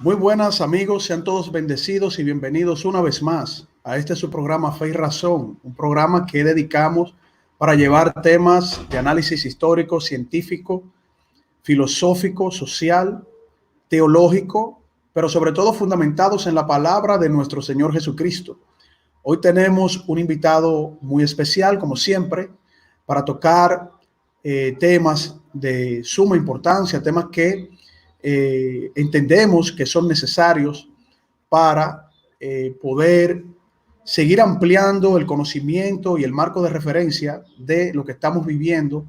Muy buenas amigos, sean todos bendecidos y bienvenidos una vez más a este su programa Fe y Razón, un programa que dedicamos para llevar temas de análisis histórico, científico, filosófico, social, teológico, pero sobre todo fundamentados en la palabra de nuestro Señor Jesucristo. Hoy tenemos un invitado muy especial, como siempre, para tocar temas de suma importancia, temas que entendemos que son necesarios para poder seguir ampliando el conocimiento y el marco de referencia de lo que estamos viviendo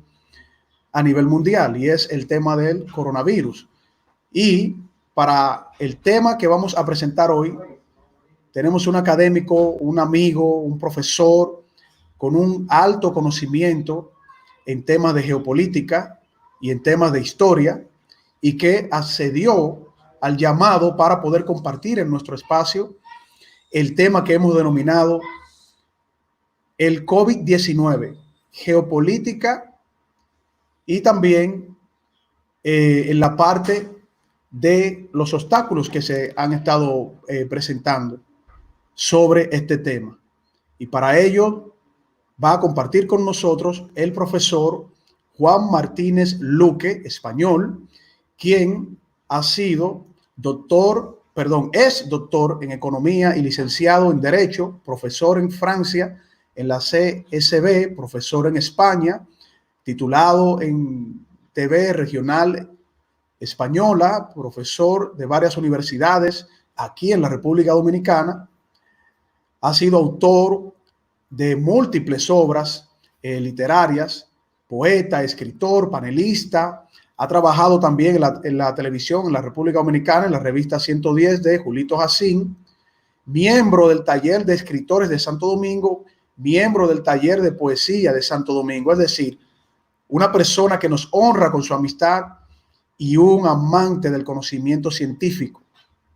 a nivel mundial, y es el tema del coronavirus. Y para el tema que vamos a presentar hoy, tenemos un académico, un amigo, un profesor con un alto conocimiento en temas de geopolítica y en temas de historia, y que accedió al llamado para poder compartir en nuestro espacio el tema que hemos denominado el COVID-19, geopolítica y también en la parte de los obstáculos que se han estado presentando sobre este tema. Y para ello va a compartir con nosotros el profesor Juan Martínez Luque, español, quien ha sido es doctor en economía y licenciado en derecho, profesor en Francia, en la CSB, profesor en España, titulado en TV regional española, profesor de varias universidades aquí en la República Dominicana. Ha sido autor de múltiples obras literarias, poeta, escritor, panelista. Ha trabajado también en la televisión en la República Dominicana, en la revista 110 de Julito Jacín, miembro del taller de escritores de Santo Domingo, miembro del taller de poesía de Santo Domingo. Es decir, una persona que nos honra con su amistad y un amante del conocimiento científico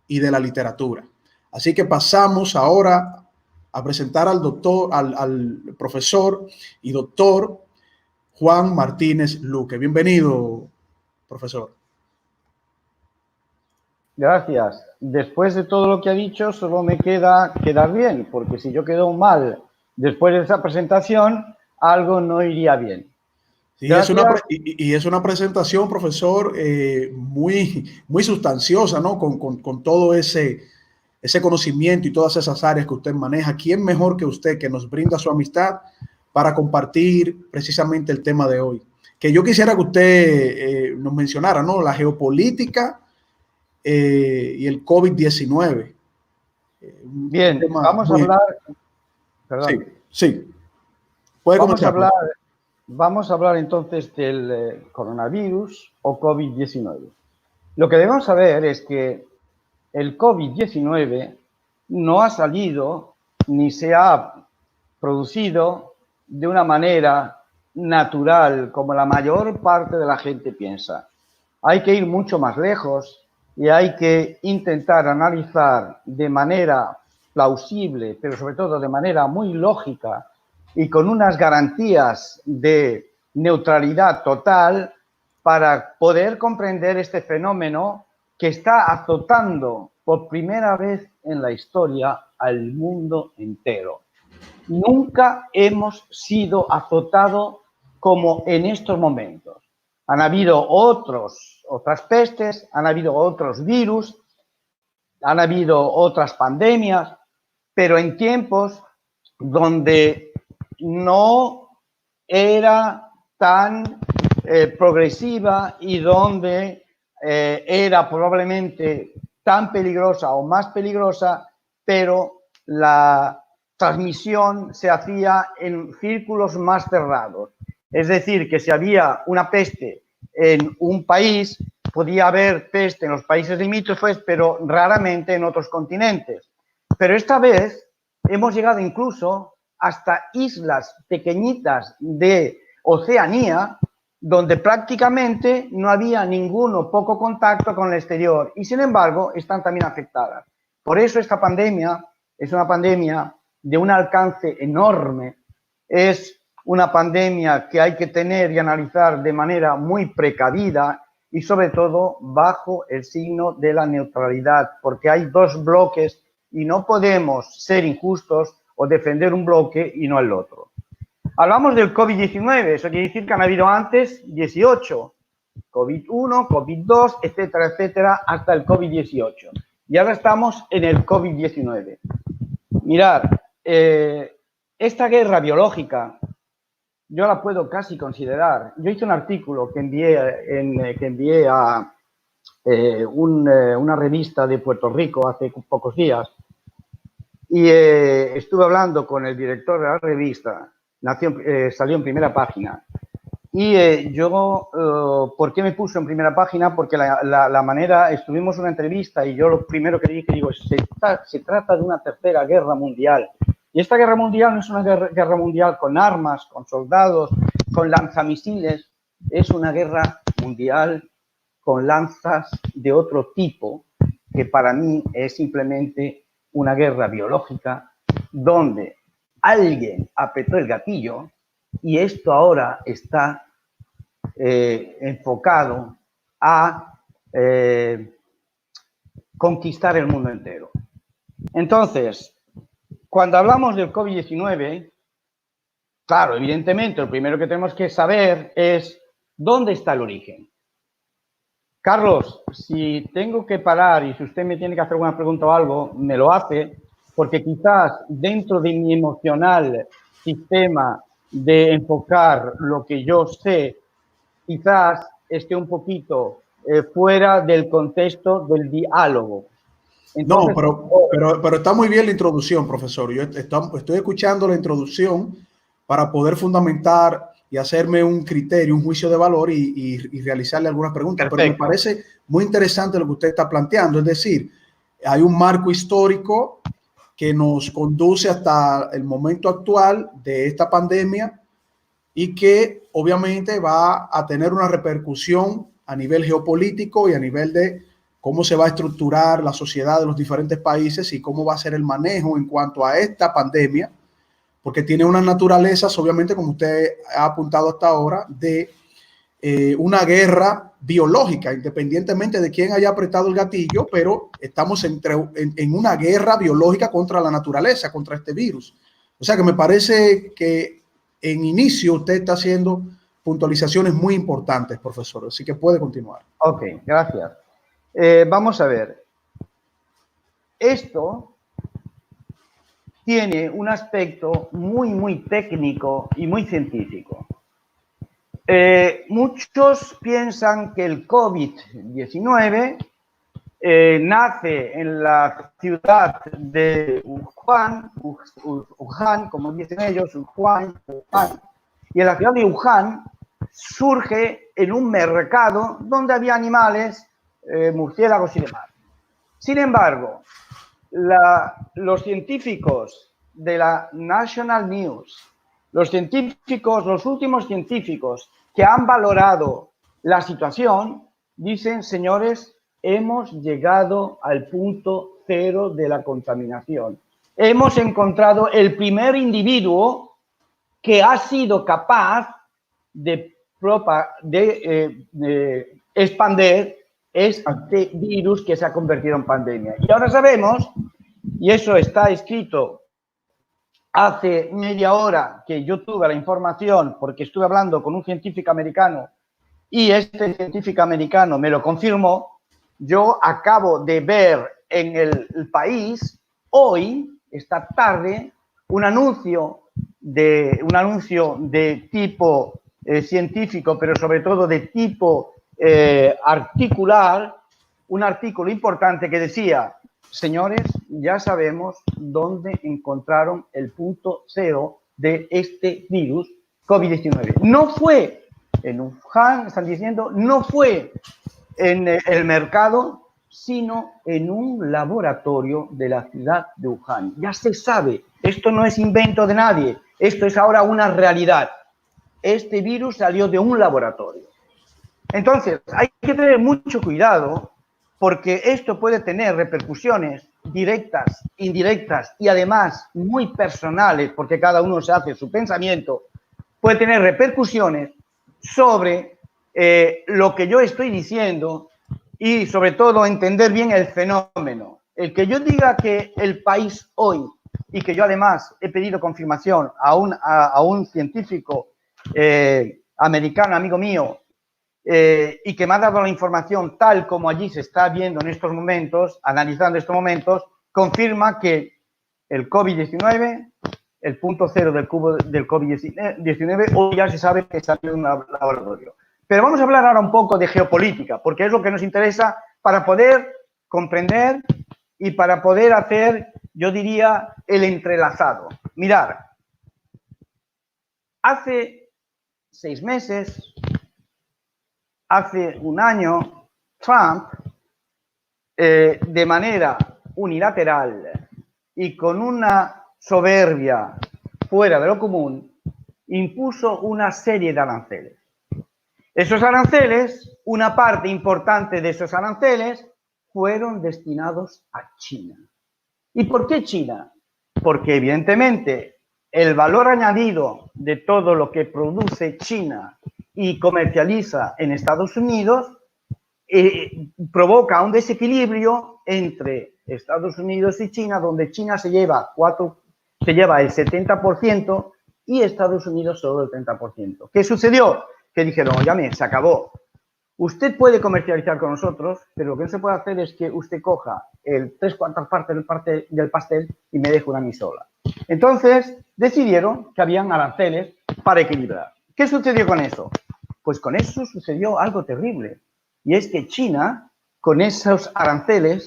y de la literatura. Así que pasamos ahora a presentar al profesor y doctor Juan Martínez Luque. Bienvenido, profesor. Gracias. Después de todo lo que ha dicho, solo me queda quedar bien, porque si yo quedo mal después de esa presentación, algo no iría bien. Sí, es una presentación, profesor, muy sustanciosa, ¿no? Con todo ese conocimiento y todas esas áreas que usted maneja. ¿Quién mejor que usted, que nos brinda su amistad para compartir precisamente el tema de hoy? Que yo quisiera que usted nos mencionara, ¿no? La geopolítica y el COVID-19. Bien, vamos a hablar... Perdón. Sí. Puede comenzar. Vamos a hablar entonces del coronavirus o COVID-19. Lo que debemos saber es que el COVID-19 no ha salido ni se ha producido de una manera natural como la mayor parte de la gente piensa. Hay que ir mucho más lejos y hay que intentar analizar de manera plausible, pero sobre todo de manera muy lógica y con unas garantías de neutralidad total para poder comprender este fenómeno que está azotando por primera vez en la historia al mundo entero. Nunca hemos sido azotados como en estos momentos. Han habido otras pestes, han habido otros virus, han habido otras pandemias, pero en tiempos donde no era tan progresiva y donde era probablemente tan peligrosa o más peligrosa, pero la transmisión se hacía en círculos más cerrados. Es decir, que si había una peste en un país, podía haber peste en los países limítrofes, pero raramente en otros continentes. Pero esta vez hemos llegado incluso hasta islas pequeñitas de Oceanía, donde prácticamente no había ningún o poco contacto con el exterior y, sin embargo, están también afectadas. Por eso esta pandemia es una pandemia de un alcance enorme, es una pandemia que hay que tener y analizar de manera muy precavida y sobre todo bajo el signo de la neutralidad, porque hay dos bloques y no podemos ser injustos o defender un bloque y no el otro. Hablamos del COVID-19, eso quiere decir que han habido antes 18, COVID-1, COVID-2, etcétera, etcétera, hasta el COVID-18. Y ahora estamos en el COVID-19. Mirad, esta guerra biológica, yo la puedo casi considerar. Yo hice un artículo que envié a una revista de Puerto Rico hace pocos días y estuve hablando con el director de la revista, salió en primera página. Y ¿por qué me puso en primera página? Porque la manera, estuvimos una entrevista y yo lo primero que dije, se trata de una tercera guerra mundial. Y esta guerra mundial no es una guerra mundial con armas, con soldados, con lanzamisiles, es una guerra mundial con lanzas de otro tipo, que para mí es simplemente una guerra biológica, donde alguien apretó el gatillo y esto ahora está enfocado a conquistar el mundo entero. Entonces, cuando hablamos del COVID-19, claro, evidentemente, lo primero que tenemos que saber es dónde está el origen. Carlos, si tengo que parar y si usted me tiene que hacer alguna pregunta o algo, me lo hace, porque quizás dentro de mi emocional sistema de enfocar lo que yo sé, quizás esté un poquito fuera del contexto del diálogo. Entonces, no, pero está muy bien la introducción, profesor. Yo estoy escuchando la introducción para poder fundamentar y hacerme un criterio, un juicio de valor y realizarle algunas preguntas. Perfecto. Pero me parece muy interesante lo que usted está planteando. Es decir, hay un marco histórico que nos conduce hasta el momento actual de esta pandemia y que obviamente va a tener una repercusión a nivel geopolítico y a nivel de cómo se va a estructurar la sociedad de los diferentes países y cómo va a ser el manejo en cuanto a esta pandemia, porque tiene unas naturalezas, obviamente, como usted ha apuntado hasta ahora, de una guerra biológica, independientemente de quién haya apretado el gatillo, pero estamos en una guerra biológica contra la naturaleza, contra este virus. O sea que me parece que en inicio usted está haciendo puntualizaciones muy importantes, profesor, así que puede continuar. Ok, gracias. Vamos a ver. Esto tiene un aspecto muy técnico y muy científico. Muchos piensan que el COVID-19 nace en la ciudad de Wuhan, como dicen ellos, Wuhan, y en la ciudad de Wuhan surge en un mercado donde había animales, murciélagos y demás. Sin embargo, los científicos de la National News, los últimos científicos que han valorado la situación, dicen, señores, hemos llegado al punto cero de la contaminación. Hemos encontrado el primer individuo que ha sido capaz de expandir este virus que se ha convertido en pandemia. Y ahora sabemos, y eso está escrito hace media hora que yo tuve la información porque estuve hablando con un científico americano y este científico americano me lo confirmó. Yo acabo de ver en el país hoy, esta tarde, un anuncio de tipo científico, pero sobre todo de tipo articular, un artículo importante que decía: señores, ya sabemos dónde encontraron el punto cero de este virus COVID-19. No fue en Wuhan, están diciendo, no fue en el mercado, sino en un laboratorio de la ciudad de Wuhan. Ya se sabe, esto no es invento de nadie, esto es ahora una realidad. Este virus salió de un laboratorio. Entonces, hay que tener mucho cuidado porque esto puede tener repercusiones directas, indirectas y además muy personales, porque cada uno se hace su pensamiento, puede tener repercusiones sobre lo que yo estoy diciendo y sobre todo entender bien el fenómeno. El que yo diga que el país hoy, y que yo además he pedido confirmación a un científico americano, amigo mío, y que me ha dado la información tal como allí se está viendo en estos momentos, analizando estos momentos, confirma que el COVID-19, el punto cero del cubo del COVID-19, hoy ya se sabe que salió de un laboratorio. Pero vamos a hablar ahora un poco de geopolítica, porque es lo que nos interesa para poder comprender y para poder hacer, yo diría, el entrelazado. Mirad, hace 6 meses, hace un año, Trump, de manera unilateral y con una soberbia fuera de lo común, impuso una serie de aranceles. Esos aranceles, una parte importante de esos aranceles, fueron destinados a China. ¿Y por qué China? Porque evidentemente el valor añadido de todo lo que produce China y comercializa en Estados Unidos provoca un desequilibrio entre Estados Unidos y China, donde China se lleva el 70% y Estados Unidos solo el 30%. ¿Qué sucedió? Que dijeron, oye, se acabó. Usted puede comercializar con nosotros, pero lo que no se puede hacer es que usted coja el 3/4 parte del pastel y me deje una a mí sola. Entonces, decidieron que habían aranceles para equilibrar. ¿Qué sucedió con eso? Pues con eso sucedió algo terrible. Y es que China, con esos aranceles,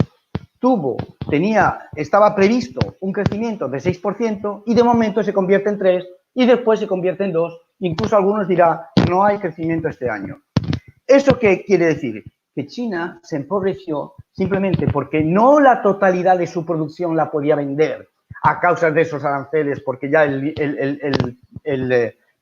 estaba previsto un crecimiento de 6% y de momento se convierte en 3% y después se convierte en 2%. Incluso algunos dirán, no hay crecimiento este año. ¿Eso qué quiere decir? Que China se empobreció simplemente porque no la totalidad de su producción la podía vender a causa de esos aranceles, porque ya el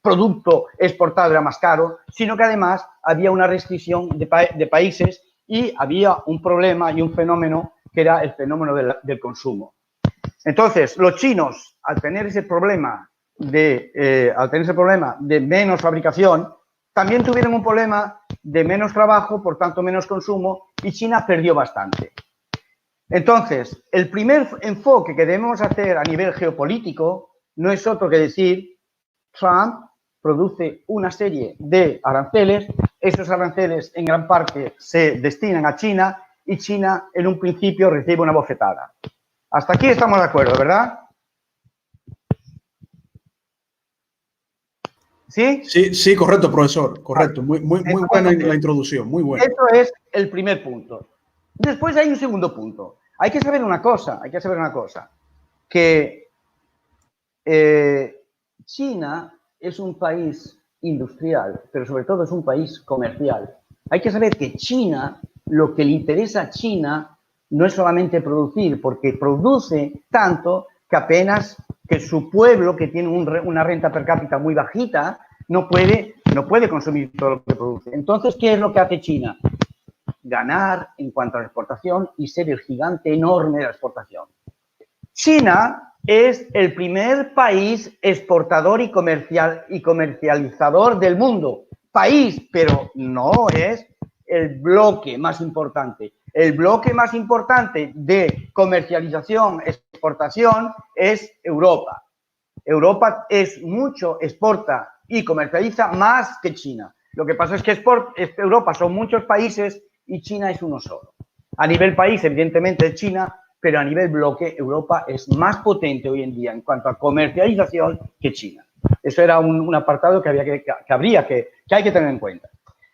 producto exportado era más caro, sino que además había una restricción de países y había un problema y un fenómeno que era el fenómeno del consumo. Entonces, los chinos, al tener ese problema de menos fabricación, también tuvieron un problema de menos trabajo, por tanto menos consumo, y China perdió bastante. Entonces, el primer enfoque que debemos hacer a nivel geopolítico no es otro que decir, Trump produce una serie de aranceles, esos aranceles en gran parte se destinan a China y China en un principio recibe una bofetada. Hasta aquí estamos de acuerdo, ¿verdad? ¿Sí? Sí, correcto, profesor, correcto. Muy buena la introducción, muy buena. Eso es el primer punto. Después hay un segundo punto. Hay que saber una cosa, que China es un país industrial, pero sobre todo es un país comercial. Hay que saber que China, lo que le interesa a China no es solamente producir, porque produce tanto que apenas que su pueblo, que tiene una renta per cápita muy bajita, no puede consumir todo lo que produce. Entonces, ¿qué es lo que hace China? Ganar en cuanto a la exportación y ser el gigante enorme de la exportación. China es el primer país exportador y comercializador del mundo. País, pero no es el bloque más importante. El bloque más importante de comercialización, exportación, es Europa. Europa exporta y comercializa más que China. Lo que pasa es que Europa son muchos países y China es uno solo. A nivel país, evidentemente, es China, pero a nivel bloque, Europa es más potente hoy en día en cuanto a comercialización que China. Eso era un apartado que hay que tener en cuenta.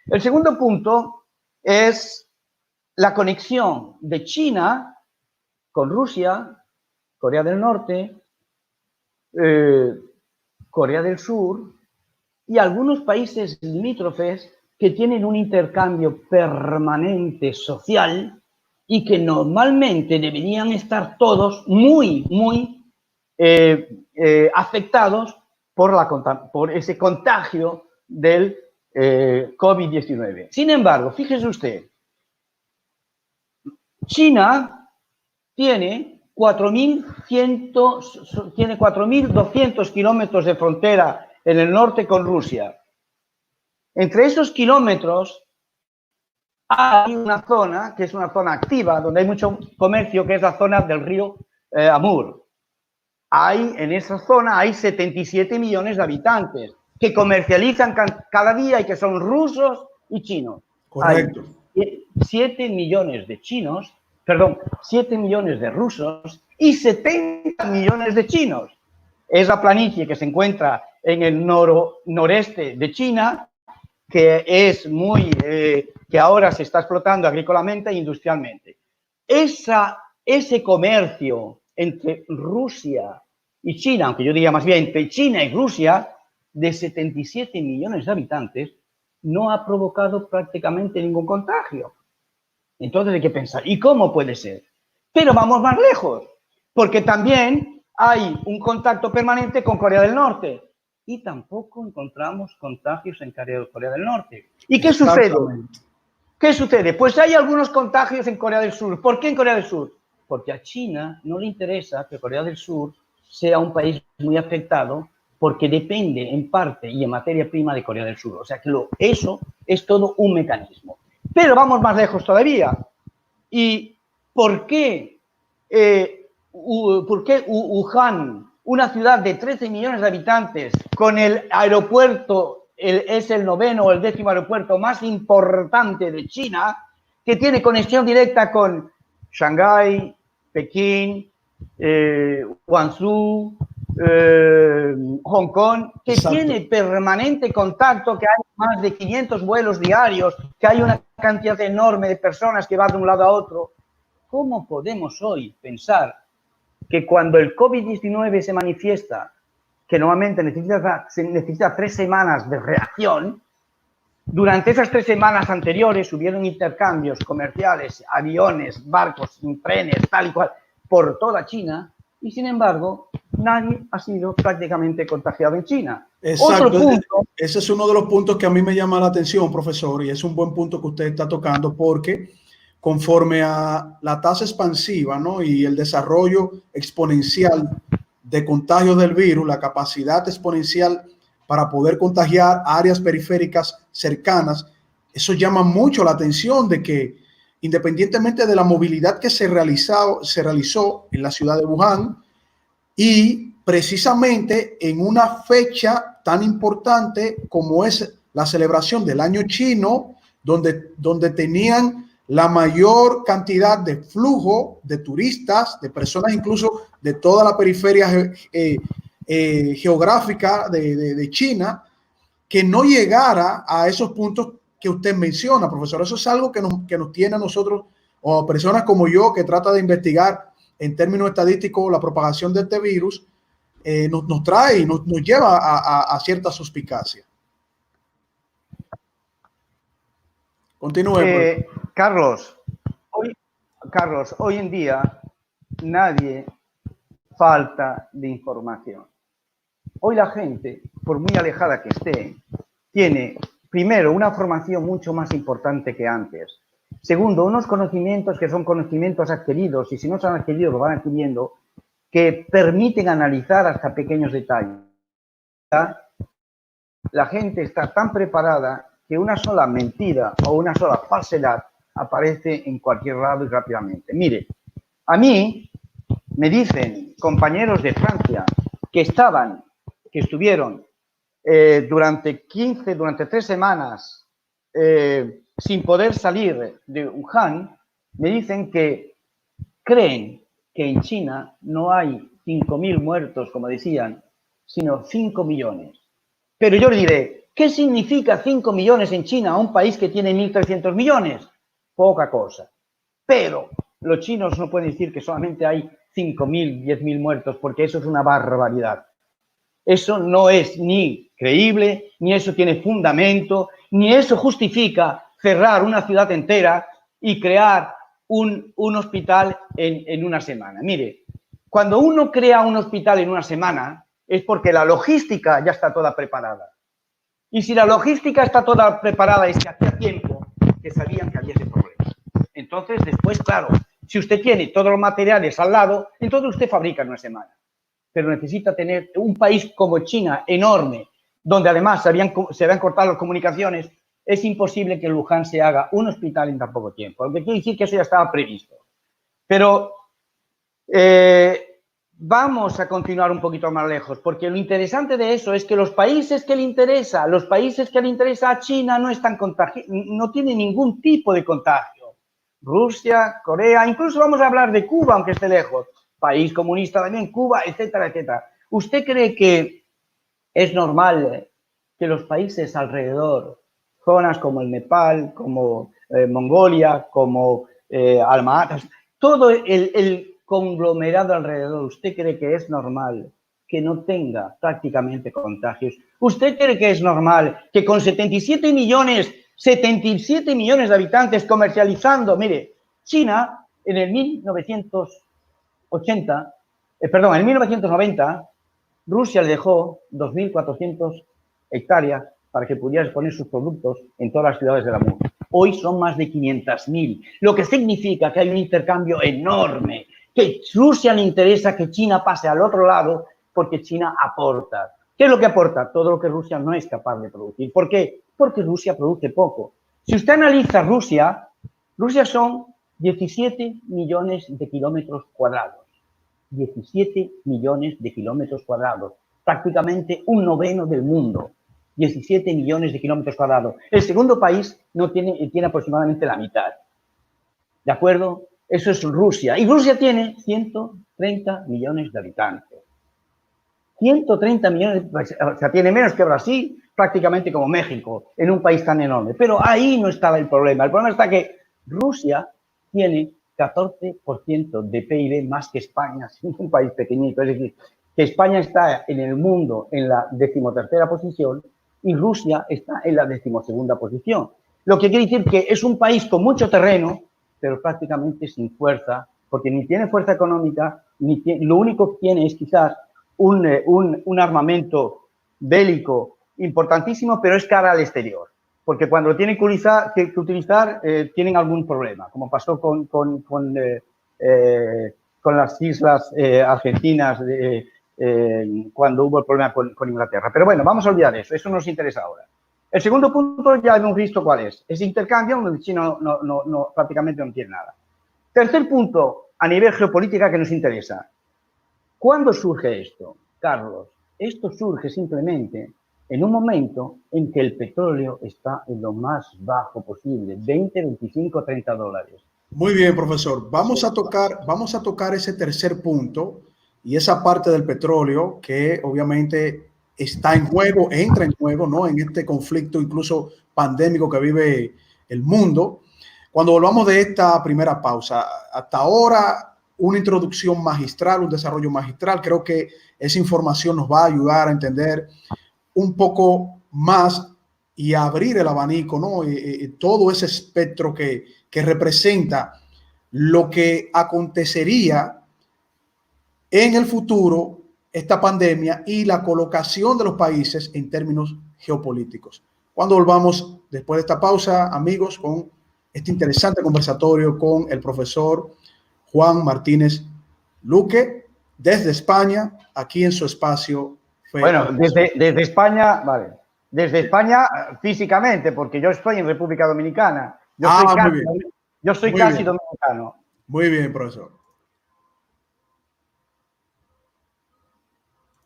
El segundo punto es la conexión de China con Rusia, Corea del Norte, Corea del Sur y algunos países limítrofes que tienen un intercambio permanente social y que normalmente deberían estar todos muy afectados por ese contagio del COVID-19. Sin embargo, fíjese usted, China tiene 4.200 kilómetros de frontera en el norte con Rusia. Entre esos kilómetros hay una zona que es una zona activa, donde hay mucho comercio, que es la zona del río Amur. En esa zona hay 77 millones de habitantes que comercializan cada día y que son rusos y chinos. Correcto. Hay 7 millones de chinos, perdón, 7 millones de rusos y 70 millones de chinos. Es la planicie que se encuentra en el noreste de China, que es que ahora se está explotando agrícolamente e industrialmente. Ese comercio entre Rusia y China, aunque yo diría más bien entre China y Rusia, de 77 millones de habitantes, no ha provocado prácticamente ningún contagio. Entonces hay que pensar, ¿y cómo puede ser? Pero vamos más lejos, porque también hay un contacto permanente con Corea del Norte y tampoco encontramos contagios en Corea del Norte. ¿Y qué sucede? ¿Qué sucede? Pues hay algunos contagios en Corea del Sur. ¿Por qué en Corea del Sur? Porque a China no le interesa que Corea del Sur sea un país muy afectado, porque depende en parte y en materia prima de Corea del Sur. O sea que eso es todo un mecanismo. Pero vamos más lejos todavía. ¿Y por qué Wuhan, una ciudad de 13 millones de habitantes, con el aeropuerto, es el 9º o el 10º aeropuerto más importante de China, que tiene conexión directa con Shanghái, Pekín, Guangzhou, Hong Kong, que Exacto. Tiene permanente contacto, que hay más de 500 vuelos diarios, que hay una cantidad enorme de personas que van de un lado a otro? ¿Cómo podemos hoy pensar que cuando el COVID-19 se manifiesta, que normalmente necesita 3 semanas de reacción, durante esas 3 semanas anteriores hubieron intercambios comerciales, aviones, barcos, trenes, tal y cual, por toda China, y sin embargo, nadie ha sido prácticamente contagiado en China? Exacto. Otro punto, ese es uno de los puntos que a mí me llama la atención, profesor, y es un buen punto que usted está tocando, porque conforme a la tasa expansiva, ¿no?, y el desarrollo exponencial de contagios del virus, la capacidad exponencial para poder contagiar áreas periféricas cercanas, eso llama mucho la atención de que, independientemente de la movilidad que se realizó en la ciudad de Wuhan, y precisamente en una fecha tan importante como es la celebración del año chino, donde tenían la mayor cantidad de flujo de turistas, de personas incluso de toda la periferia geográfica de China, que no llegara a esos puntos que usted menciona, profesor. Eso es algo que nos tiene a nosotros, o a personas como yo, que trata de investigar en términos estadísticos la propagación de este virus, nos trae, nos lleva a cierta suspicacia. Continúe. Carlos, hoy en día nadie falta de información. Hoy la gente, por muy alejada que esté, tiene, primero, una formación mucho más importante que antes. Segundo, unos conocimientos que son conocimientos adquiridos, y si no se han adquirido, lo van adquiriendo, que permiten analizar hasta pequeños detalles. La gente está tan preparada que una sola mentira o una sola falsedad aparece en cualquier lado y rápidamente. Mire, a mí me dicen compañeros de Francia que estuvieron durante 3 semanas sin poder salir de Wuhan, me dicen que creen que en China no hay 5.000 muertos, como decían, sino 5 millones. Pero yo le diré, ¿qué significa 5 millones en China, un país que tiene 1.300 millones? Poca cosa. Pero los chinos no pueden decir que solamente hay 5.000, 10.000 muertos, porque eso es una barbaridad. Eso no es ni creíble, ni eso tiene fundamento, ni eso justifica cerrar una ciudad entera y crear un hospital en una semana. Mire, cuando uno crea un hospital en una semana es porque la logística ya está toda preparada. Y si la logística está toda preparada es que hacía tiempo que sabían que había ese problema. Entonces, después, claro, Si usted tiene todos los materiales al lado, entonces usted fabrica en una semana. Pero necesita tener un país como China, enorme, donde además se habían cortado las comunicaciones. Es imposible que en Wuhan se haga un hospital en tan poco tiempo. Lo que quiere decir que eso ya estaba previsto. Pero vamos a continuar un poquito más lejos, porque lo interesante de eso es que los países que le interesa a China no tienen ningún tipo de contagio. Rusia, Corea, incluso vamos a hablar de Cuba, aunque esté lejos. País comunista también, Cuba, etcétera, etcétera. ¿Usted cree que es normal que los países alrededor, zonas como el Nepal, como Mongolia, como Alma-Ata, todo el conglomerado alrededor, ¿usted cree que es normal que no tenga prácticamente contagios? ¿Usted cree que es normal que con 77 millones de habitantes comercializando, mire, China en el 1990, Rusia le dejó 2.400 hectáreas para que pudiera exponer sus productos en todas las ciudades del mundo. Hoy son más de 500.000, lo que significa que hay un intercambio enorme, que Rusia le interesa que China pase al otro lado porque China aporta. ¿Qué es lo que aporta? Todo lo que Rusia no es capaz de producir. ¿Por qué? Porque Rusia produce poco. Si usted analiza Rusia son 17 millones de kilómetros cuadrados. 17 millones de kilómetros cuadrados. Prácticamente un noveno del mundo. 17 millones de kilómetros cuadrados. El segundo país tiene aproximadamente la mitad. ¿De acuerdo? Eso es Rusia. Y Rusia tiene 130 millones de habitantes. 130 millones, o sea, tiene menos que Brasil, prácticamente como México, en un país tan enorme. Pero ahí no estaba el problema. El problema está que Rusia tiene 14% de PIB más que España, siendo un país pequeñito. Es decir, que España está en el mundo en la 13ª posición y Rusia está en la 12ª posición. Lo que quiere decir que es un país con mucho terreno, pero prácticamente sin fuerza, porque ni tiene fuerza económica, lo único que tiene es quizás un armamento bélico importantísimo, pero es cara al exterior. Porque cuando lo tienen que utilizar tienen algún problema, como pasó con las islas argentinas cuando hubo el problema con Inglaterra. Pero bueno, vamos a olvidar eso nos interesa ahora. El segundo punto ya hemos visto cuál es. Ese intercambio donde China prácticamente no tiene nada. Tercer punto, a nivel geopolítica que nos interesa. ¿Cuándo surge esto, Carlos? Esto surge simplemente en un momento en que el petróleo está en lo más bajo posible, 20, 25, 30 dólares. Muy bien, profesor. Vamos a tocar ese tercer punto y esa parte del petróleo que obviamente está en juego, entra en juego, ¿no? En este conflicto incluso pandémico que vive el mundo. Cuando volvamos de esta primera pausa, hasta ahora una introducción magistral, un desarrollo magistral. Creo que esa información nos va a ayudar a entender un poco más y a abrir el abanico, ¿no? Todo ese espectro que representa lo que acontecería en el futuro, esta pandemia y la colocación de los países en términos geopolíticos. Cuando volvamos después de esta pausa, amigos, con este interesante conversatorio con el profesor Juan Martínez Luque, desde España, aquí en su espacio. Bueno, desde España, vale. Desde España físicamente, porque yo estoy en República Dominicana. Yo soy casi dominicano. Muy bien, profesor.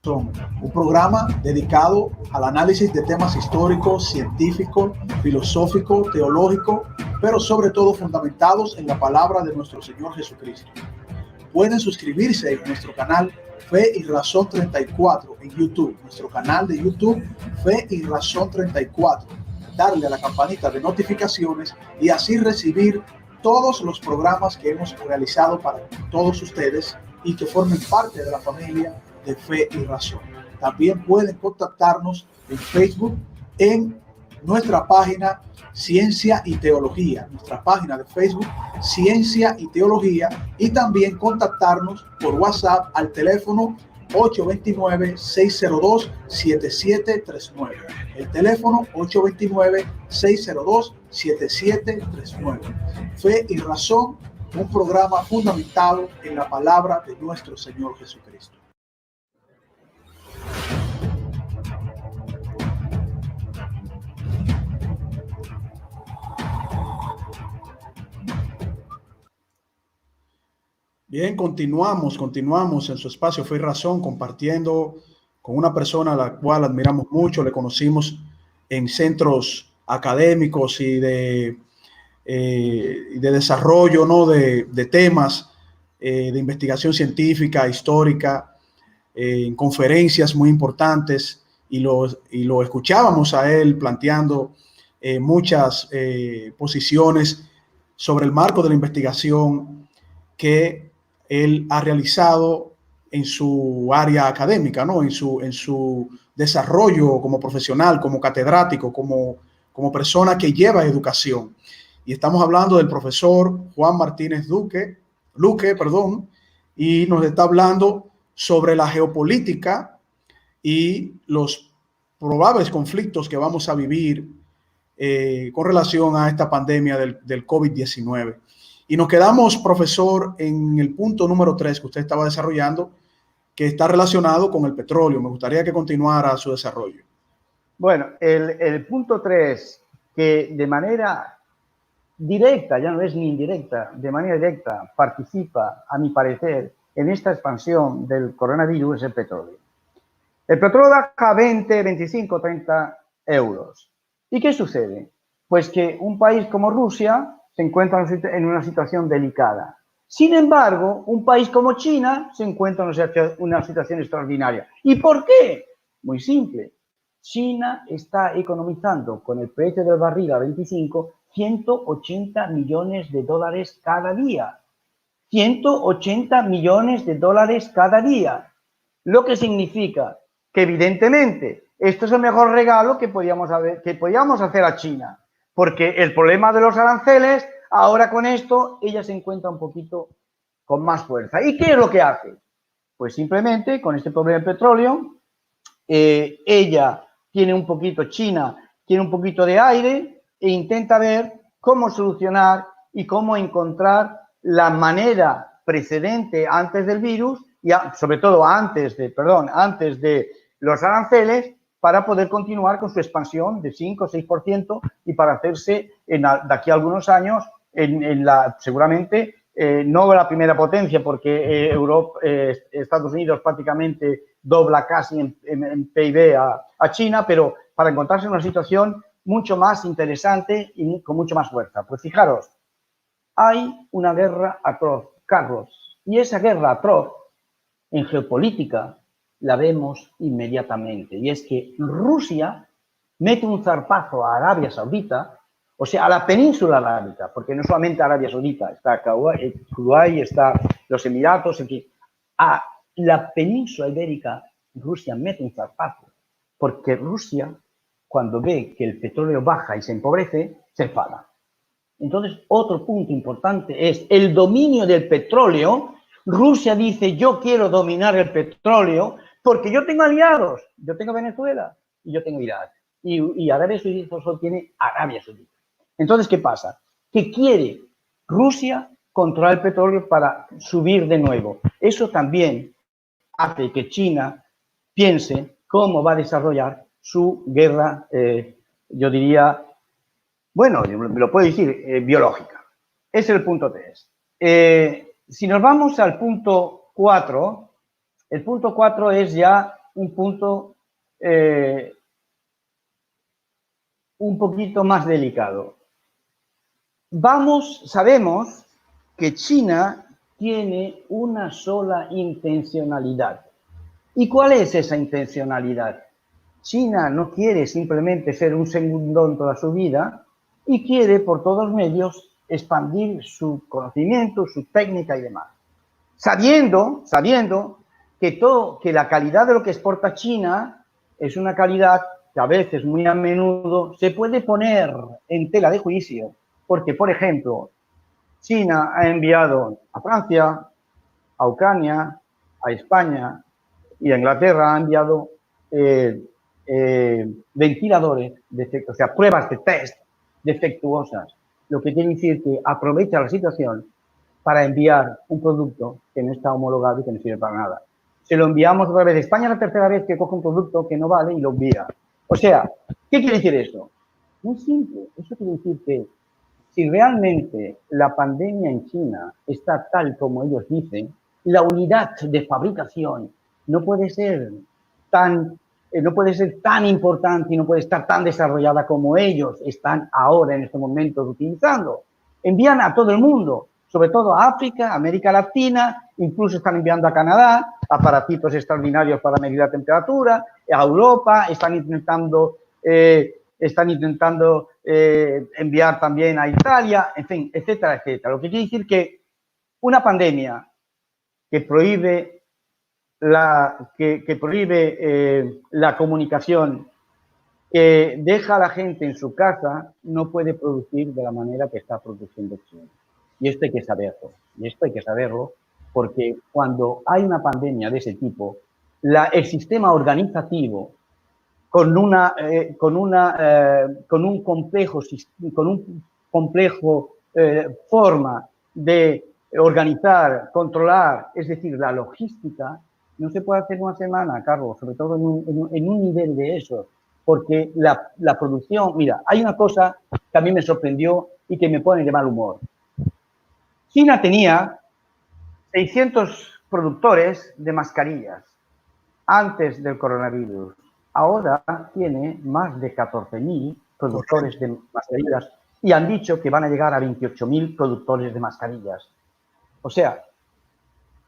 Un programa dedicado al análisis de temas históricos, científicos, filosóficos, teológicos, pero sobre todo fundamentados en la palabra de nuestro Señor Jesucristo. Pueden suscribirse en nuestro canal Fe y Razón 34 en YouTube, nuestro canal de YouTube Fe y Razón 34. Darle a la campanita de notificaciones y así recibir todos los programas que hemos realizado para todos ustedes y que formen parte de la familia de Fe y Razón. También pueden contactarnos en Facebook en nuestra página Ciencia y Teología, nuestra página de Facebook Ciencia y Teología, y también contactarnos por WhatsApp al teléfono 829-602-7739. El teléfono 829-602-7739. Fe y Razón un programa fundamentado en la palabra de nuestro Señor Jesucristo. Bien, continuamos en su espacio Fe y Razón, compartiendo con una persona a la cual admiramos mucho, le conocimos en centros académicos y de desarrollo, ¿no? de temas de investigación científica, histórica, en conferencias muy importantes, y lo escuchábamos a él planteando muchas posiciones sobre el marco de la investigación que él ha realizado en su área académica, ¿no? en su desarrollo como profesional, como catedrático, como persona que lleva educación. Y estamos hablando del profesor Juan Martínez Luque, y nos está hablando sobre la geopolítica y los probables conflictos que vamos a vivir con relación a esta pandemia del COVID-19. Y nos quedamos, profesor, en el punto número 3 que usted estaba desarrollando, que está relacionado con el petróleo. Me gustaría que continuara su desarrollo. Bueno, el punto 3, que de manera directa, ya no es ni indirecta, de manera directa participa, a mi parecer, en esta expansión del coronavirus, es el petróleo. El petróleo baja a 20, 25, 30 euros. ¿Y qué sucede? Pues que un país como Rusia se encuentra en una situación delicada. Sin embargo, un país como China se encuentra en una situación extraordinaria. ¿Y por qué? Muy simple. China está economizando con el precio del barril a 25, 180 millones de dólares cada día. 180 millones de dólares cada día. Lo que significa que, evidentemente, esto es el mejor regalo que podíamos hacer a China. Porque el problema de los aranceles, ahora con esto, ella se encuentra un poquito con más fuerza. ¿Y qué es lo que hace? Pues simplemente, con este problema del petróleo, ella tiene un poquito, China tiene un poquito de aire e intenta ver cómo solucionar y cómo encontrar la manera precedente antes del virus, y sobre todo antes de los aranceles, para poder continuar con su expansión de 5 o 6% y para hacerse de aquí a algunos años seguramente no la primera potencia, porque Estados Unidos prácticamente dobla casi en PIB a China, pero para encontrarse en una situación mucho más interesante y con mucho más fuerza. Pues fijaros, hay una guerra atroz, Carlos, y esa guerra atroz en geopolítica la vemos inmediatamente, y es que Rusia mete un zarpazo a Arabia Saudita, o sea, a la península arábica, porque no solamente Arabia Saudita, está Kuwait, está los Emiratos, en fin, a la península ibérica Rusia mete un zarpazo, porque Rusia, cuando ve que el petróleo baja y se empobrece, se enfada. Entonces, otro punto importante es el dominio del petróleo. Rusia dice, yo quiero dominar el petróleo porque yo tengo aliados. Yo tengo Venezuela y yo tengo Irak. Y Arabia Saudita solo tiene Arabia Saudita. Entonces, ¿qué pasa? Que quiere Rusia controlar el petróleo para subir de nuevo. Eso también hace que China piense cómo va a desarrollar su guerra, yo diría, bueno, lo puedo decir, biológica. Ese es el punto 3. Si nos vamos al punto 4, el punto 4 es ya un punto un poquito más delicado. Sabemos que China tiene una sola intencionalidad. ¿Y cuál es esa intencionalidad? China no quiere simplemente ser un segundón toda su vida, y quiere por todos los medios expandir su conocimiento, su técnica y demás. Sabiendo que la calidad de lo que exporta China es una calidad que a veces, muy a menudo, se puede poner en tela de juicio. Porque, por ejemplo, China ha enviado a Francia, a Ucrania, a España y a Inglaterra, ha enviado ventiladores defectuosos, o sea, pruebas de test defectuosas, lo que quiere decir que aprovecha la situación para enviar un producto que no está homologado y que no sirve para nada. Se lo enviamos otra vez. España es la tercera vez que coge un producto que no vale y lo envía. O sea, ¿qué quiere decir eso? Muy simple. Eso quiere decir que si realmente la pandemia en China está tal como ellos dicen, la unidad de fabricación no puede ser tan importante y no puede estar tan desarrollada como ellos están ahora en estos momentos utilizando. Envían a todo el mundo, sobre todo a África, América Latina, incluso están enviando a Canadá aparatitos extraordinarios para medir la temperatura, a Europa, están intentando enviar también a Italia, en fin, etcétera, etcétera. Lo que quiere decir que una pandemia que prohíbe la comunicación, que deja a la gente en su casa, no puede producir de la manera que está produciendo China. Y esto hay que saberlo. Y esto hay que saberlo porque cuando hay una pandemia de ese tipo, el sistema organizativo con un complejo forma de organizar, controlar, es decir, la logística, no se puede hacer en una semana, Carlos, sobre todo en un nivel de eso, porque la producción, mira, hay una cosa que a mí me sorprendió y que me pone de mal humor. China tenía 600 productores de mascarillas antes del coronavirus. Ahora tiene más de 14.000 productores de mascarillas y han dicho que van a llegar a 28.000 productores de mascarillas. O sea,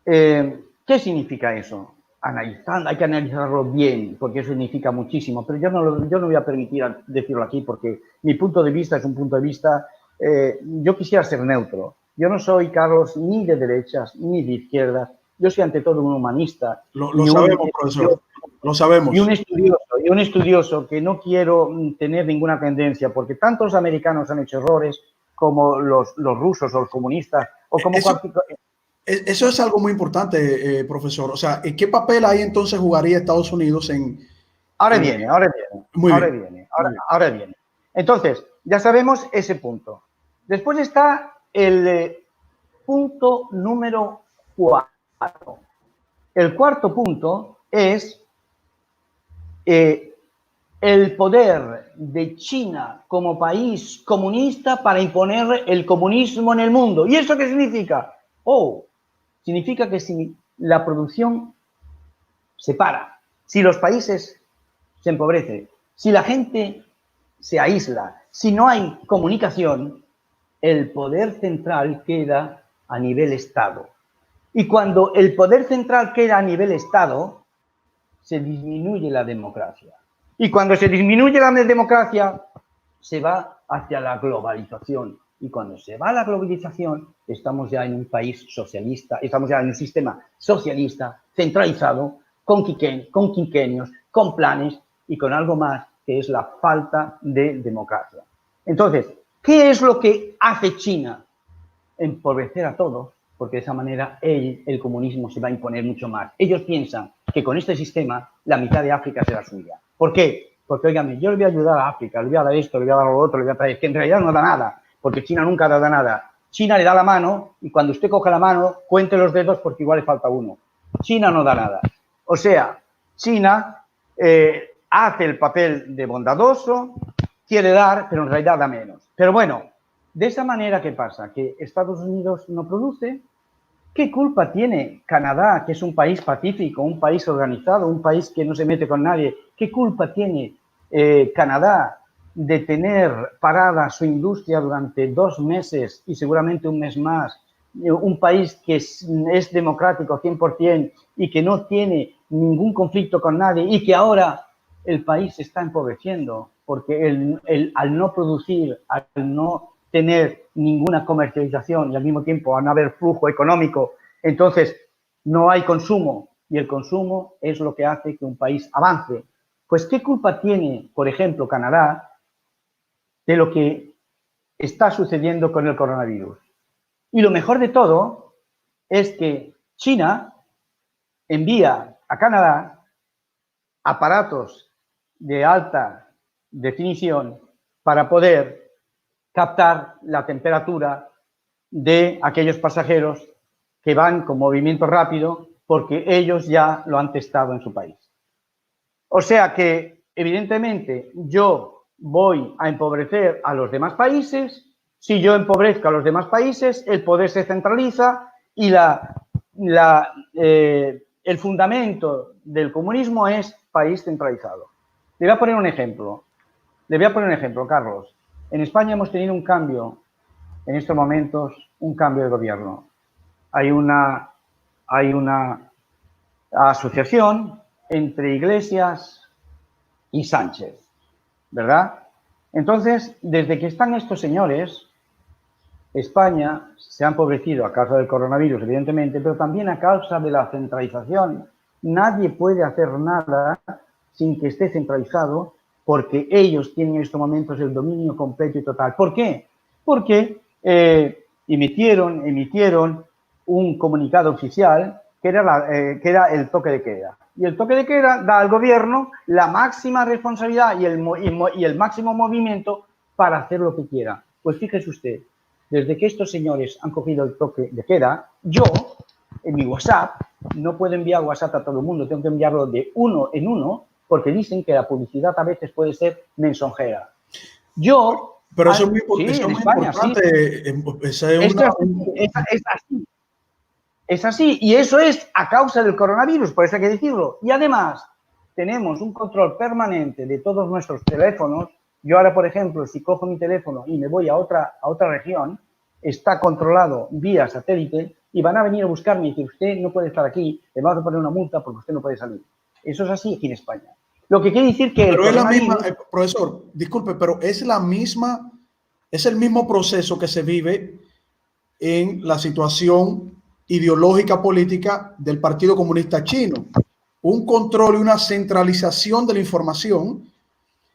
¿qué significa eso? Analizando, hay que analizarlo bien, porque eso significa muchísimo, pero yo no voy a permitir decirlo aquí, porque mi punto de vista es un punto de vista, yo quisiera ser neutro. Yo no soy, Carlos, ni de derechas ni de izquierdas, yo soy ante todo un humanista. Lo sabemos, profesor, lo sabemos. Y un estudioso que no quiero tener ninguna tendencia, porque tanto los americanos han hecho errores como los rusos o los comunistas, o como eso es algo muy importante, profesor. O sea, ¿qué papel ahí entonces jugaría Estados Unidos en... Ahora viene. Entonces, ya sabemos ese punto. Después está el punto número 4. El cuarto punto es el poder de China como país comunista para imponer el comunismo en el mundo. ¿Y eso qué significa? Significa que si la producción se para, si los países se empobrecen, si la gente se aísla, si no hay comunicación, el poder central queda a nivel Estado. Y cuando el poder central queda a nivel Estado, se disminuye la democracia. Y cuando se disminuye la democracia, se va hacia la globalización. Y cuando se va a la globalización, estamos ya en un país socialista, estamos ya en un sistema socialista, centralizado, con quinquenios, con planes y con algo más, que es la falta de democracia. Entonces, ¿qué es lo que hace China? Empobrecer a todos, porque de esa manera el comunismo se va a imponer mucho más. Ellos piensan que con este sistema la mitad de África será suya. ¿Por qué? Porque, óigame, yo le voy a ayudar a África, le voy a dar esto, le voy a dar lo otro, le voy a traer, que en realidad no da nada, porque China nunca da nada. China le da la mano y cuando usted coge la mano, cuente los dedos porque igual le falta uno. China no da nada. O sea, China hace el papel de bondadoso, quiere dar, pero en realidad da menos. Pero bueno, de esa manera, ¿qué pasa? Que Estados Unidos no produce. ¿Qué culpa tiene Canadá, que es un país pacífico, un país organizado, un país que no se mete con nadie? ¿Qué culpa tiene Canadá de tener parada su industria durante 2 meses y seguramente un mes más? Un país que es democrático 100% y que no tiene ningún conflicto con nadie y que ahora el país se está empobreciendo porque al no producir, al no tener ninguna comercialización y al mismo tiempo al no haber flujo económico, entonces no hay consumo y el consumo es lo que hace que un país avance. Pues, ¿qué culpa tiene, por ejemplo, Canadá de lo que está sucediendo con el coronavirus? Y lo mejor de todo es que China envía a Canadá aparatos de alta definición para poder captar la temperatura de aquellos pasajeros que van con movimiento rápido porque ellos ya lo han testado en su país. O sea que, evidentemente, yo voy a empobrecer a los demás países. Si yo empobrezco a los demás países, el poder se centraliza y el fundamento del comunismo es país centralizado. Le voy a poner un ejemplo. Carlos. En España hemos tenido un cambio, en estos momentos, un cambio de gobierno. Hay una asociación entre Iglesias y Sánchez, ¿verdad? Entonces, desde que están estos señores, España se ha empobrecido a causa del coronavirus, evidentemente, pero también a causa de la centralización. Nadie puede hacer nada sin que esté centralizado, porque ellos tienen en estos momentos el dominio completo y total. ¿Por qué? Porque emitieron un comunicado oficial que era el toque de queda. Y el toque de queda da al gobierno la máxima responsabilidad y el máximo movimiento para hacer lo que quiera. Pues fíjese usted, desde que estos señores han cogido el toque de queda, yo, en mi WhatsApp, no puedo enviar WhatsApp a todo el mundo, tengo que enviarlo de uno en uno, porque dicen que la publicidad a veces puede ser mensonjera. Pero eso es muy, sí, eso en muy España, importante. Sí. Es así, y eso es a causa del coronavirus, por eso hay que decirlo. Y además, tenemos un control permanente de todos nuestros teléfonos. Yo ahora, por ejemplo, si cojo mi teléfono y me voy a otra región, está controlado vía satélite y van a venir a buscarme y decir, usted no puede estar aquí, le vamos a poner una multa porque usted no puede salir. Eso es así aquí en España. Lo que quiere decir que pero es la misma, profesor, disculpe, pero es el mismo proceso que se vive en la situación ideológica política del Partido Comunista Chino. Un control y una centralización de la información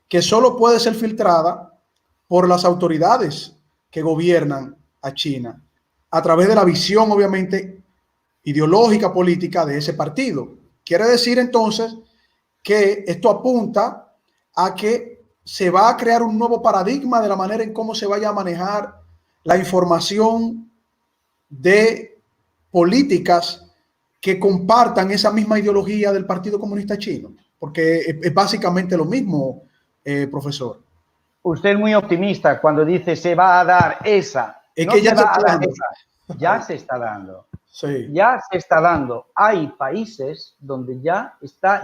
que solo puede ser filtrada por las autoridades que gobiernan a China a través de la visión, obviamente, ideológica política de ese partido. Quiere decir entonces que esto apunta a que se va a crear un nuevo paradigma de la manera en cómo se vaya a manejar la información de políticas que compartan esa misma ideología del Partido Comunista Chino, porque es básicamente lo mismo, profesor. Usted es muy optimista cuando dice se va a dar esa. Es no que ya se va a dar esa. Ya se está dando. Sí. Ya se está dando. Hay países donde ya está,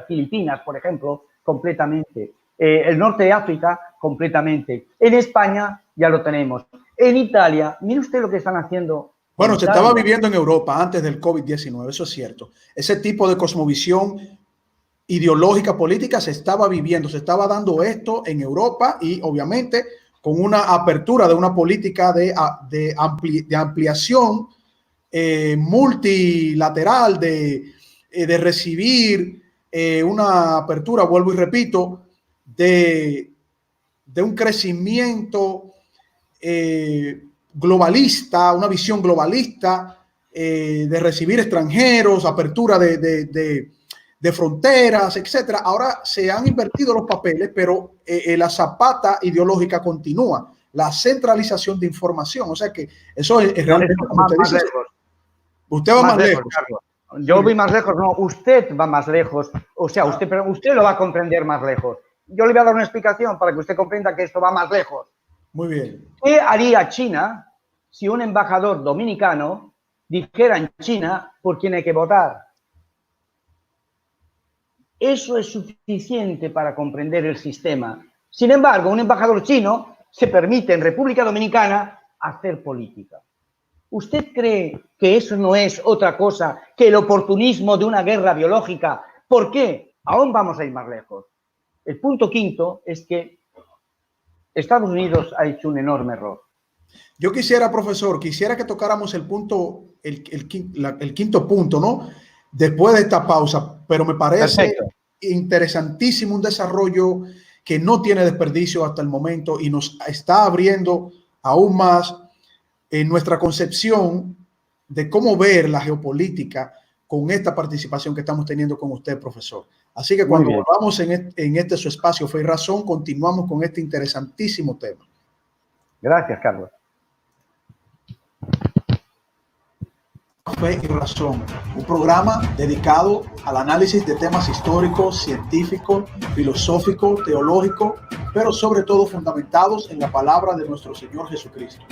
Filipinas, por ejemplo, completamente. El norte de África, completamente. En España ya lo tenemos. En Italia, mire usted lo que están haciendo. Bueno, se estaba viviendo en Europa antes del COVID-19, eso es cierto. Ese tipo de cosmovisión ideológica política se estaba viviendo, se estaba dando esto en Europa y obviamente con una apertura de una política de ampliación multilateral, de recibir una apertura, vuelvo y repito, de un crecimiento globalista, una visión globalista, de recibir extranjeros, apertura de fronteras, etcétera. Ahora se han invertido los papeles, pero la zapata ideológica continúa, la centralización de información. O sea que eso es realmente como usted dice. Usted va más lejos. Carlos. Yo voy más lejos, no, usted va más lejos. O sea, usted lo va a comprender más lejos. Yo le voy a dar una explicación para que usted comprenda que esto va más lejos. Muy bien. ¿Qué haría China si un embajador dominicano dijera en China por quién hay que votar? Eso es suficiente para comprender el sistema. Sin embargo, un embajador chino se permite en República Dominicana hacer política. ¿Usted cree que eso no es otra cosa que el oportunismo de una guerra biológica? ¿Por qué? Aún vamos a ir más lejos. El punto quinto es que Estados Unidos ha hecho un enorme error. Yo quisiera, profesor, que tocáramos el quinto punto, ¿no? Después de esta pausa, pero me parece interesantísimo un desarrollo que no tiene desperdicio hasta el momento y nos está abriendo aún más en nuestra concepción de cómo ver la geopolítica con esta participación que estamos teniendo con usted, profesor. Así que cuando volvamos en este su espacio Fe y Razón, continuamos con este interesantísimo tema. Gracias, Carlos. Fe y Razón, un programa dedicado al análisis de temas históricos, científicos, filosóficos, teológicos, pero sobre todo fundamentados en la palabra de nuestro Señor Jesucristo.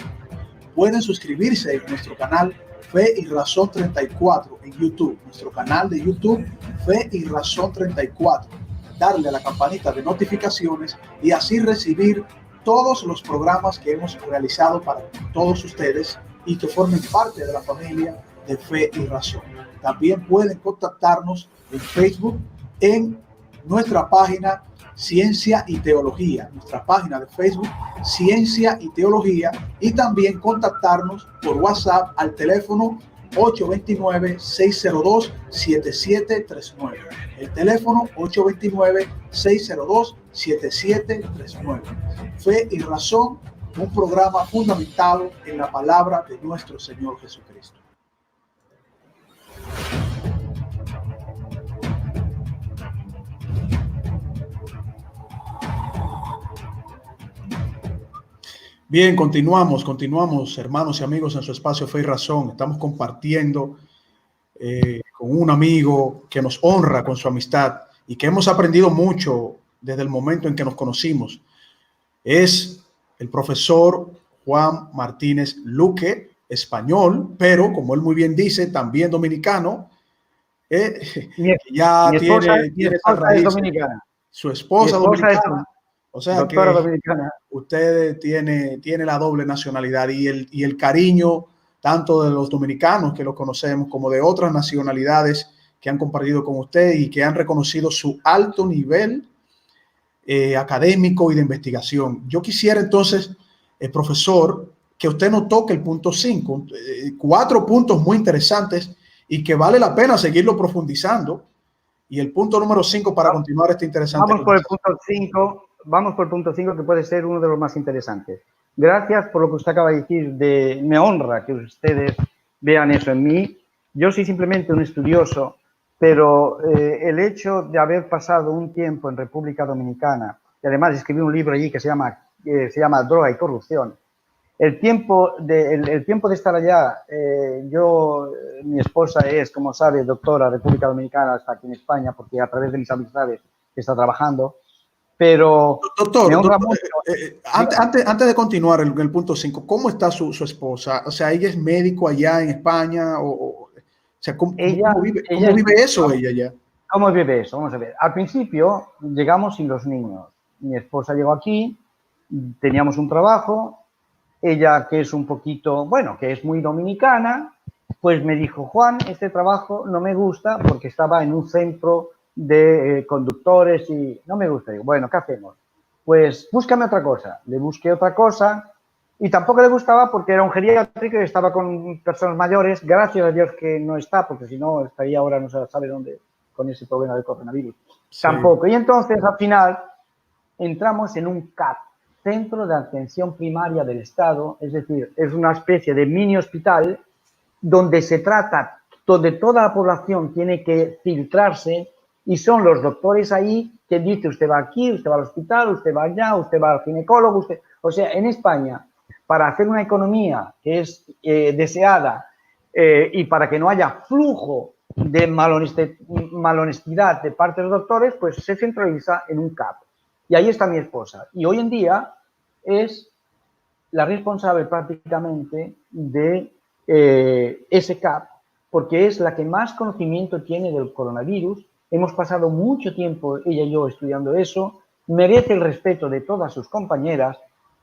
Pueden suscribirse en nuestro canal Fe y Razón 34 en YouTube, nuestro canal de YouTube Fe y Razón 34, darle a la campanita de notificaciones y así recibir todos los programas que hemos realizado para todos ustedes y que formen parte de la familia de Fe y Razón. También pueden contactarnos en Facebook en nuestra página Ciencia y Teología, nuestra página de Facebook Ciencia y Teología, y también contactarnos por WhatsApp al teléfono 829-602-7739. El teléfono 829-602-7739. Fe y Razón, un programa fundamentado en la palabra de nuestro Señor Jesucristo. Bien, continuamos, hermanos y amigos, en su espacio Fe y Razón. Estamos compartiendo con un amigo que nos honra con su amistad y que hemos aprendido mucho desde el momento en que nos conocimos. Es el profesor Juan Martínez Luque, español, pero como él muy bien dice, también dominicano. Ya tiene esa raíz. Su esposa dominicana. O sea que dominicana. Usted tiene la doble nacionalidad y el cariño tanto de los dominicanos que lo conocemos como de otras nacionalidades que han compartido con usted y que han reconocido su alto nivel académico y de investigación. Yo quisiera entonces, profesor, que usted nos toque el punto 5, 4 puntos muy interesantes y que vale la pena seguirlo profundizando. Y el punto número 5 para continuar este interesante. Vamos por el punto 5. Vamos por el punto 5, que puede ser uno de los más interesantes. Gracias por lo que usted acaba de decir. Me honra que ustedes vean eso en mí. Yo soy simplemente un estudioso, pero el hecho de haber pasado un tiempo en República Dominicana, y además escribí un libro allí que se llama Droga y Corrupción, el tiempo de estar allá, mi esposa es, como sabe, doctora República Dominicana, está aquí en España, porque a través de mis amistades está trabajando. Pero doctor, me honra mucho. Antes de continuar el punto 5, ¿cómo está su esposa? O sea, ¿ella es médico allá en España? O sea, ¿cómo vive eso ella allá? ¿Cómo vive eso? Vamos a ver. Al principio llegamos sin los niños. Mi esposa llegó aquí, teníamos un trabajo, ella que es un poquito, bueno, que es muy dominicana, pues me dijo, Juan, este trabajo no me gusta porque estaba en un centro de conductores y no me gusta. Digo, bueno, ¿qué hacemos? Pues búscame otra cosa. Le busqué otra cosa y tampoco le gustaba porque era un geriátrico y estaba con personas mayores. Gracias a Dios que no está, porque si no estaría ahora no se sabe dónde con ese problema del coronavirus. Sí. Tampoco. Y entonces al final entramos en un CAP, Centro de Atención Primaria del Estado, es decir, es una especie de mini hospital donde se trata, donde toda la población tiene que filtrarse. Y son los doctores ahí que dice, usted va aquí, usted va al hospital, usted va allá, usted va al ginecólogo. Usted... O sea, en España, para hacer una economía que es deseada y para que no haya flujo de malhonestidad de parte de los doctores, pues se centraliza en un CAP. Y ahí está mi esposa. Y hoy en día es la responsable prácticamente de ese CAP, porque es la que más conocimiento tiene del coronavirus. Hemos pasado mucho tiempo, ella y yo, estudiando eso, merece el respeto de todas sus compañeras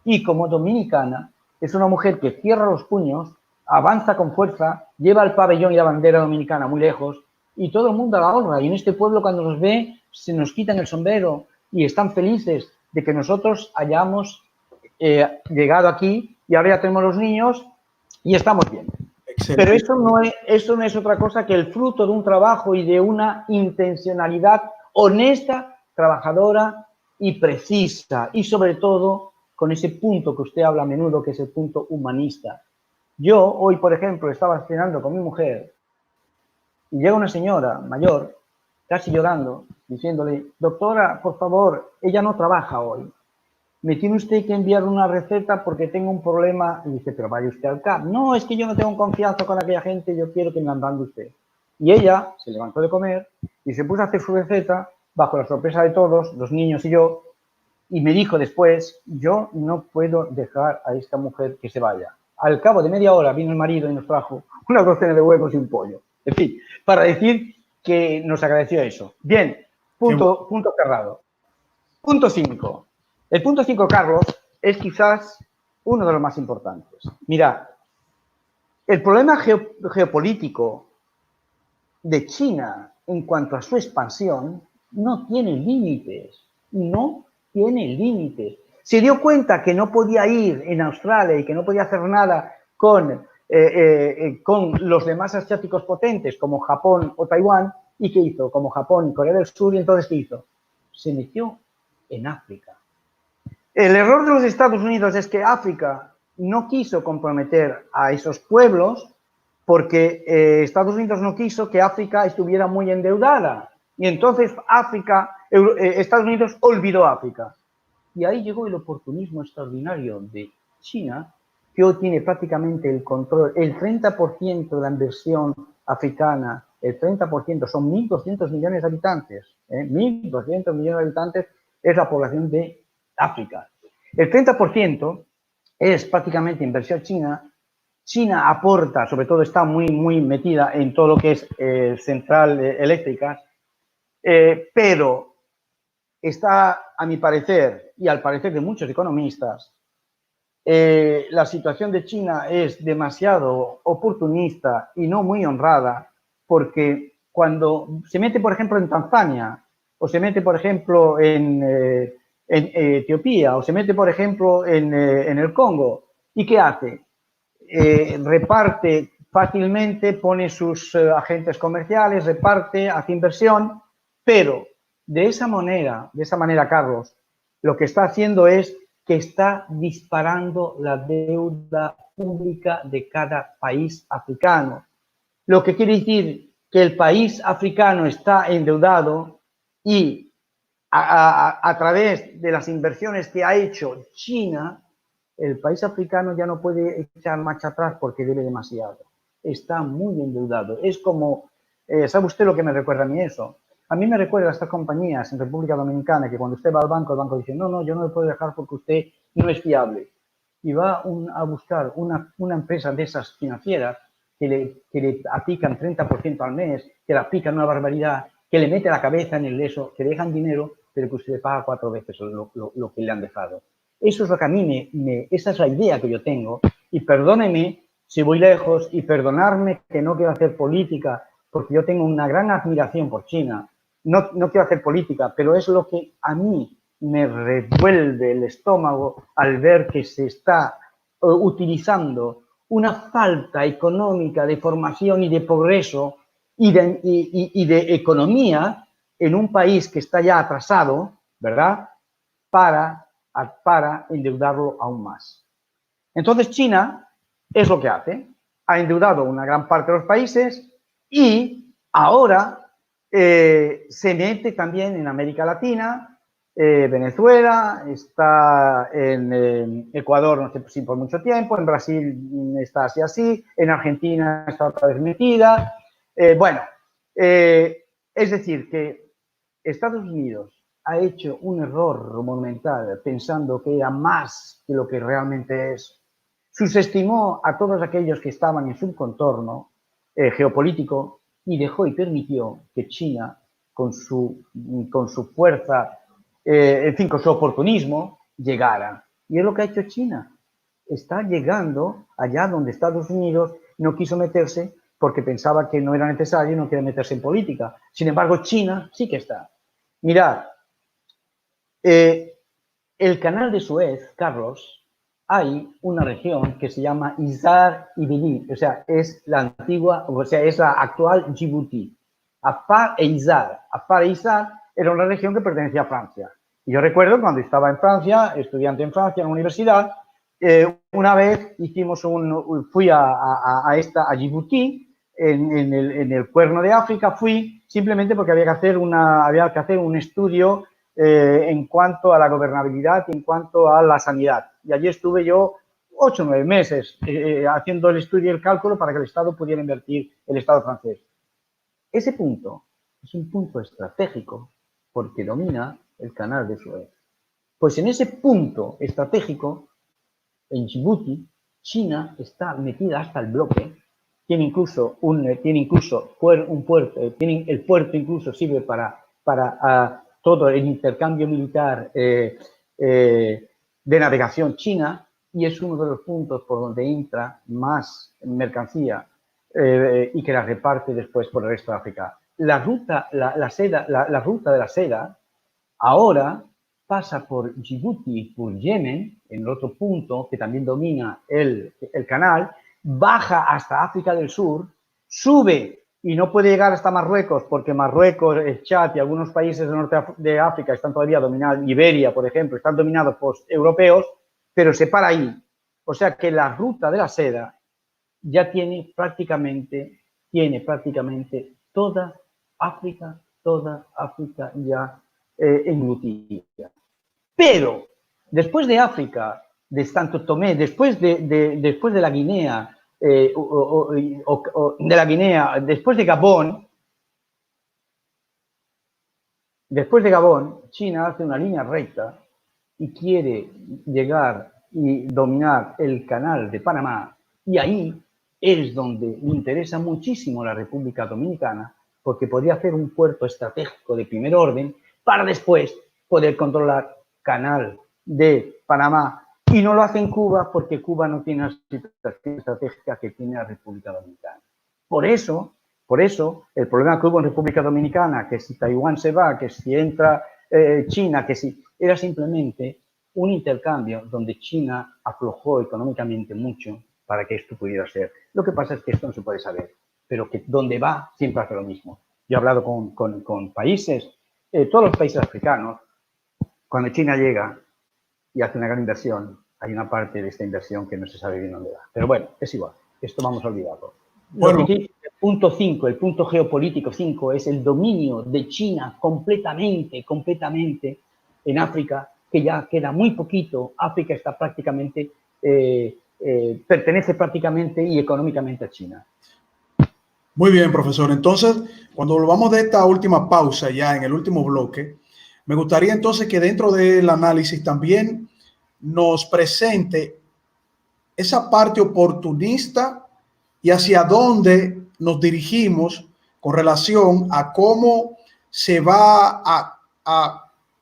y como dominicana es una mujer que cierra los puños, avanza con fuerza, lleva el pabellón y la bandera dominicana muy lejos y todo el mundo la honra. Y en este pueblo cuando nos ve se nos quitan el sombrero y están felices de que nosotros hayamos llegado aquí y ahora ya tenemos los niños y estamos bien. Excelente. Pero eso no es otra cosa que el fruto de un trabajo y de una intencionalidad honesta, trabajadora y precisa. Y sobre todo, con ese punto que usted habla a menudo, que es el punto humanista. Yo hoy, por ejemplo, estaba cenando con mi mujer y llega una señora mayor, casi llorando, diciéndole, doctora, por favor, ella no trabaja hoy. me tiene usted que enviar una receta porque tengo un problema. Y dice, pero vaya usted al CAP. No, es que yo no tengo confianza con aquella gente, yo quiero que me la mande usted. Y ella se levantó de comer y se puso a hacer su receta bajo la sorpresa de todos, los niños y yo, y me dijo después, yo no puedo dejar a esta mujer que se vaya. Al cabo de media hora vino el marido y nos trajo una docena de huevos y un pollo. En fin, para decir que nos agradeció eso. Bien, punto cerrado. Punto 5. El punto 5, Carlos, es quizás uno de los más importantes. Mira, el problema geopolítico de China en cuanto a su expansión no tiene límites. No tiene límites. Se dio cuenta que no podía ir en Australia y que no podía hacer nada con los demás asiáticos potentes como Japón o Taiwán. ¿Y qué hizo? Como Japón y Corea del Sur. ¿Y entonces qué hizo? Se metió en África. El error de los Estados Unidos es que África no quiso comprometer a esos pueblos porque Estados Unidos no quiso que África estuviera muy endeudada. Y entonces Estados Unidos olvidó África. Y ahí llegó el oportunismo extraordinario de China, que hoy tiene prácticamente el control, el 30% de la inversión africana, el 30% son 1.200 millones de habitantes, 1.200 millones de habitantes es la población de África. El 30% es prácticamente inversión china. China aporta, sobre todo está muy metida en todo lo que es central eléctricas, pero está, a mi parecer, y al parecer de muchos economistas, la situación de China es demasiado oportunista y no muy honrada, porque cuando se mete, por ejemplo, en Tanzania, o se mete, por ejemplo, en Etiopía, o se mete, por ejemplo, en el Congo, ¿y qué hace? Reparte fácilmente, pone sus agentes comerciales, reparte, hace inversión, pero de esa manera, Carlos, lo que está haciendo es que está disparando la deuda pública de cada país africano. Lo que quiere decir que el país africano está endeudado y a través de las inversiones que ha hecho China, el país africano ya no puede echar marcha atrás porque debe demasiado. Está muy endeudado. Es como, ¿sabe usted lo que me recuerda a mí eso? A mí me recuerda a estas compañías en República Dominicana que cuando usted va al banco, el banco dice, no, yo no le puedo dejar porque usted no es fiable. Y va a buscar una empresa de esas financieras que le aplican 30% al mes, que le aplican una barbaridad, que le mete la cabeza en el eso, que dejan dinero, pero que usted le paga 4 veces lo que le han dejado. Eso es lo que a mí esa es la idea que yo tengo. Y perdóneme si voy lejos y perdonarme que no quiero hacer política, porque yo tengo una gran admiración por China. No quiero hacer política, pero es lo que a mí me revuelve el estómago al ver que se está utilizando una falta económica de formación y de progreso y de economía en un país que está ya atrasado, ¿verdad?, para endeudarlo aún más. Entonces China es lo que hace. Ha endeudado una gran parte de los países y ahora se mete también en América Latina, Venezuela, está en Ecuador, no sé si por mucho tiempo, en Brasil está así, en Argentina está otra vez metida. Es decir, que Estados Unidos ha hecho un error monumental pensando que era más que lo que realmente es. Subestimó a todos aquellos que estaban en su contorno geopolítico y dejó y permitió que China, con su fuerza, en fin, con su oportunismo, llegara. Y es lo que ha hecho China. Está llegando allá donde Estados Unidos no quiso meterse porque pensaba que no era necesario y no quiere meterse en política. Sin embargo, China sí que está. Mirad, el canal de Suez, Carlos, hay una región que se llama Izar y Bili, o sea, es la antigua, o sea, es la actual Djibouti. Afar e Izar era una región que pertenecía a Francia. Y yo recuerdo cuando estaba en Francia, estudiante en Francia, en la universidad, una vez fui a Djibouti, en el Cuerno de África, fui simplemente porque había que hacer un estudio en cuanto a la gobernabilidad y en cuanto a la sanidad. Y allí estuve yo 8 o 9 meses haciendo el estudio y el cálculo para que el Estado pudiera invertir, el Estado francés. Ese punto es un punto estratégico porque domina el canal de Suez. Pues en ese punto estratégico, en Djibouti, China está metida hasta el bloque. Tiene incluso el puerto incluso sirve para todo el intercambio militar de navegación china, y es uno de los puntos por donde entra más mercancía y que la reparte después por el resto de África. La ruta de la seda ahora pasa por Djibouti y por Yemen, en el otro punto que también domina el canal, baja hasta África del Sur, sube y no puede llegar hasta Marruecos, porque Marruecos, el Chad y algunos países del norte de África están todavía dominados, Iberia, por ejemplo, están dominados por europeos, pero se para ahí. O sea que la ruta de la seda ya tiene prácticamente toda África ya englutida. Pero después de África, de Santo Tomé, después de la Guinea, después de Gabón, China hace una línea recta y quiere llegar y dominar el canal de Panamá, y ahí es donde le interesa muchísimo la República Dominicana, porque podría hacer un puerto estratégico de primer orden para después poder controlar el canal de Panamá. Y no lo hace en Cuba porque Cuba no tiene la situación estratégica que tiene la República Dominicana. Por eso, el problema que hubo en República Dominicana, que si Taiwán se va, que si entra China, que si... era simplemente un intercambio donde China aflojó económicamente mucho para que esto pudiera ser. Lo que pasa es que esto no se puede saber, pero que donde va siempre hace lo mismo. Yo he hablado con países, todos los países africanos, cuando China llega y hace una gran inversión, hay una parte de esta inversión que no se sabe bien dónde va. Pero bueno, es igual, esto vamos a olvidarlo. Bueno, el punto 5, el punto geopolítico 5, es el dominio de China completamente en África, que ya queda muy poquito. África está prácticamente, pertenece prácticamente y económicamente a China. Muy bien, profesor. Entonces, cuando volvamos de esta última pausa, ya en el último bloque, me gustaría entonces que dentro del análisis también nos presente esa parte oportunista y hacia dónde nos dirigimos con relación a cómo se va a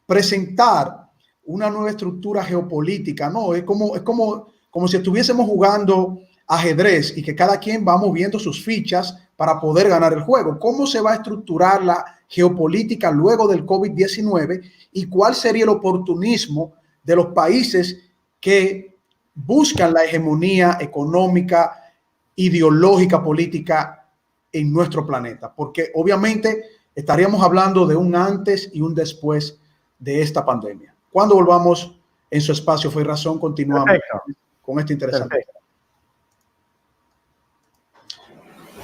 presentar una nueva estructura geopolítica, ¿no? Es como si estuviésemos jugando ajedrez y que cada quien va moviendo sus fichas para poder ganar el juego. ¿Cómo se va a estructurar la geopolítica luego del COVID-19 y cuál sería el oportunismo de los países que buscan la hegemonía económica, ideológica, política en nuestro planeta? Porque obviamente estaríamos hablando de un antes y un después de esta pandemia. Cuando volvamos en su espacio Fe y Razón, continuamos con este interesante. Perfecto.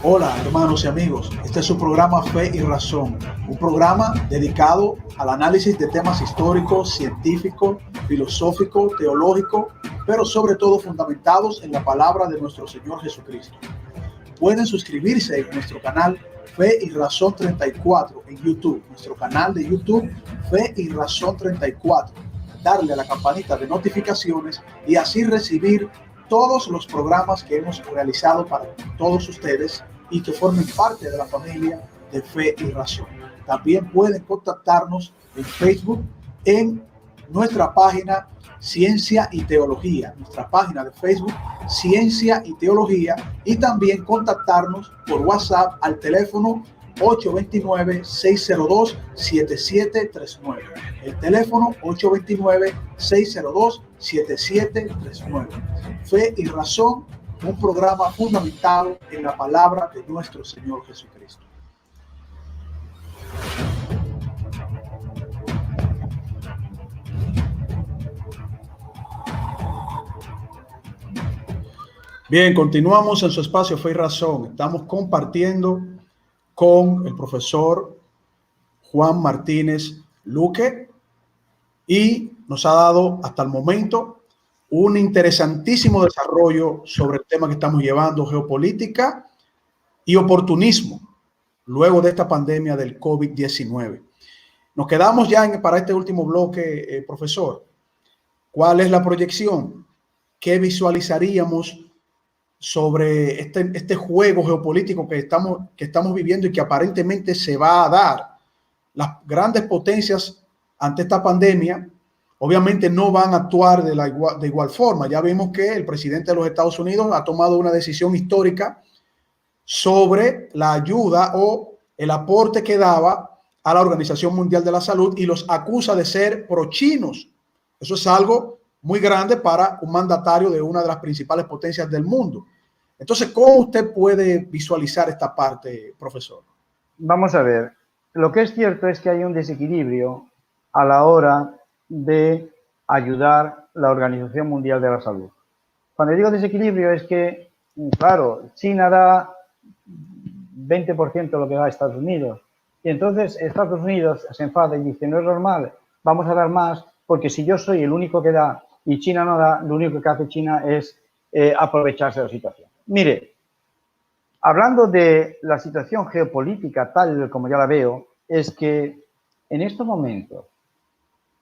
Hola, hermanos y amigos. Este es su programa Fe y Razón, un programa dedicado al análisis de temas históricos, científicos, filosóficos, teológicos, pero sobre todo fundamentados en la palabra de nuestro Señor Jesucristo. Pueden suscribirse en nuestro canal Fe y Razón 34 en YouTube, nuestro canal de YouTube Fe y Razón 34. Darle a la campanita de notificaciones y así recibir todos los programas que hemos realizado para todos ustedes y que formen parte de la familia de Fe y Razón. También pueden contactarnos en Facebook en nuestra página Ciencia y Teología, nuestra página de Facebook Ciencia y Teología, y también contactarnos por WhatsApp al teléfono 829-602-7739. El teléfono 829-602-7739. Fe y Razón, un programa fundamentado en la palabra de nuestro Señor Jesucristo. Bien, continuamos en su espacio Fe y Razón. Estamos compartiendo con el profesor Juan Martínez Luque, y nos ha dado hasta el momento un interesantísimo desarrollo sobre el tema que estamos llevando, geopolítica y oportunismo, luego de esta pandemia del COVID-19. Nos quedamos ya para este último bloque, profesor. ¿Cuál es la proyección? ¿Qué visualizaríamos sobre este juego geopolítico que estamos viviendo y que aparentemente se va a dar? Las grandes potencias ante esta pandemia obviamente no van a actuar de igual forma. Ya vimos que el presidente de los Estados Unidos ha tomado una decisión histórica sobre la ayuda o el aporte que daba a la Organización Mundial de la Salud y los acusa de ser pro-chinos. Eso es algo muy grande para un mandatario de una de las principales potencias del mundo. Entonces, ¿cómo usted puede visualizar esta parte, profesor? Vamos a ver. Lo que es cierto es que hay un desequilibrio a la hora de ayudar a la Organización Mundial de la Salud. Cuando digo desequilibrio es que, claro, China da 20% de lo que da a Estados Unidos. Y entonces Estados Unidos se enfada y dice, no es normal, vamos a dar más, porque si yo soy el único que da y China no da, lo único que hace China es aprovecharse de la situación. Mire, hablando de la situación geopolítica tal como ya la veo, es que en estos momentos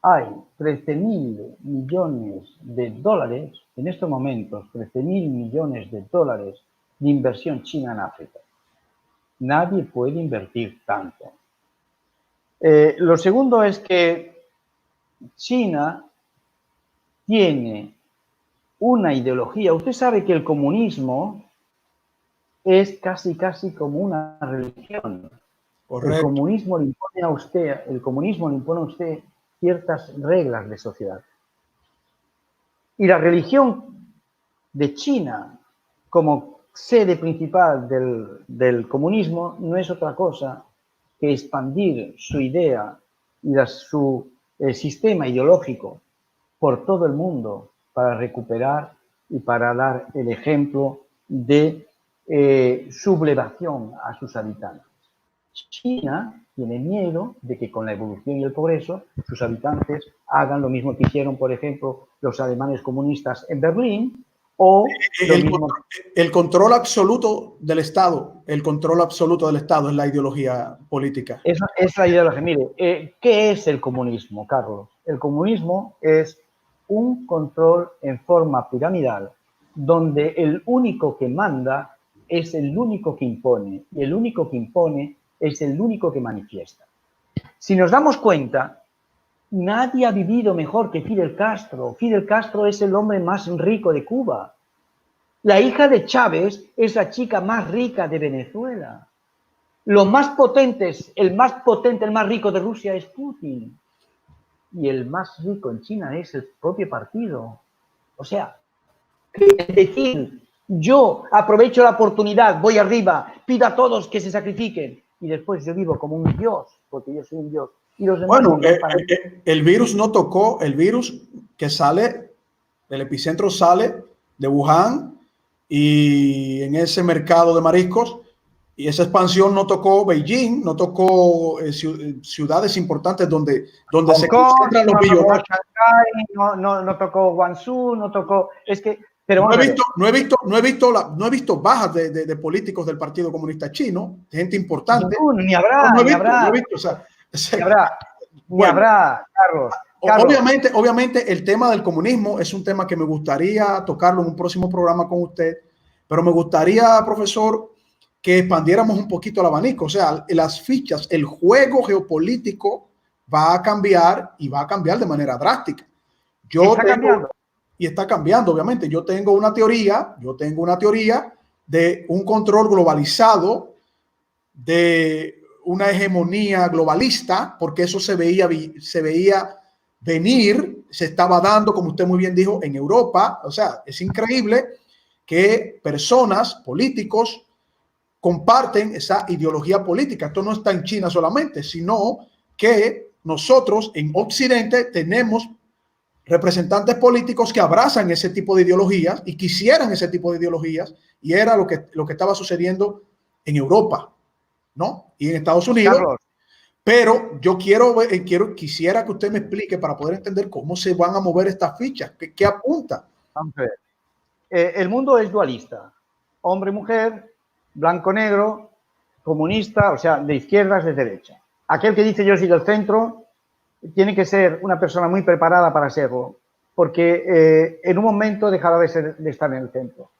hay 13.000 millones de dólares, en estos momentos 13.000 millones de dólares de inversión china en África. Nadie puede invertir tanto. Lo segundo es que China tiene una ideología. Usted sabe que el comunismo es casi como una religión. Correcto. El comunismo le impone a usted ciertas reglas de sociedad. Y la religión de China como sede principal del comunismo no es otra cosa que expandir su idea y su sistema ideológico por todo el mundo para recuperar y para dar el ejemplo de sublevación a sus habitantes. China tiene miedo de que con la evolución y el progreso sus habitantes hagan lo mismo que hicieron, por ejemplo, los alemanes comunistas en Berlín, o el control absoluto del Estado. El control absoluto del Estado es la ideología política. Esa es la ideología. Mire, ¿qué es el comunismo, Carlos? El comunismo es un control en forma piramidal donde el único que manda es el único que impone y el único que impone es el único que manifiesta. Si nos damos cuenta, nadie ha vivido mejor que Fidel Castro. Fidel Castro es el hombre más rico de Cuba. La hija de Chávez es la chica más rica de Venezuela. Los más potentes, el más potente, el más rico de Rusia es Putin. Y el más rico en China es el propio partido. O sea, es decir, yo aprovecho la oportunidad, voy arriba, pido a todos que se sacrifiquen y después yo vivo como un dios, porque yo soy un dios. Y los demás bueno, el virus no tocó, el virus que sale, el epicentro sale de Wuhan y en ese mercado de mariscos, y esa expansión no tocó Beijing, no tocó ciudades importantes donde se concentran los billonarios. No tocó Guangzhou, no tocó, es que, pero no he visto bajas de políticos del Partido Comunista Chino, de gente importante. Ni habrá, Carlos. Obviamente el tema del comunismo es un tema que me gustaría tocarlo en un próximo programa con usted, pero me gustaría, profesor, que expandiéramos un poquito el abanico. O sea, las fichas, el juego geopolítico va a cambiar y va a cambiar de manera drástica. Y está cambiando, obviamente. Yo tengo una teoría de un control globalizado, de una hegemonía globalista, porque eso se veía venir, se estaba dando, como usted muy bien dijo, en Europa. O sea, es increíble que personas, políticos, comparten esa ideología política. Esto no está en China solamente, sino que nosotros en Occidente tenemos representantes políticos que abrazan ese tipo de ideologías y quisieran ese tipo de ideologías, y era lo que estaba sucediendo en Europa, ¿no? Y en Estados Unidos. Carlos, Pero yo quisiera que usted me explique para poder entender cómo se van a mover estas fichas, qué apunta. Vamos a ver. El mundo es dualista, hombre-mujer, blanco-negro, comunista, o sea, de izquierdas, de derecha. Aquel que dice yo soy del centro tiene que ser una persona muy preparada para serlo, porque en un momento dejará de estar en el centro.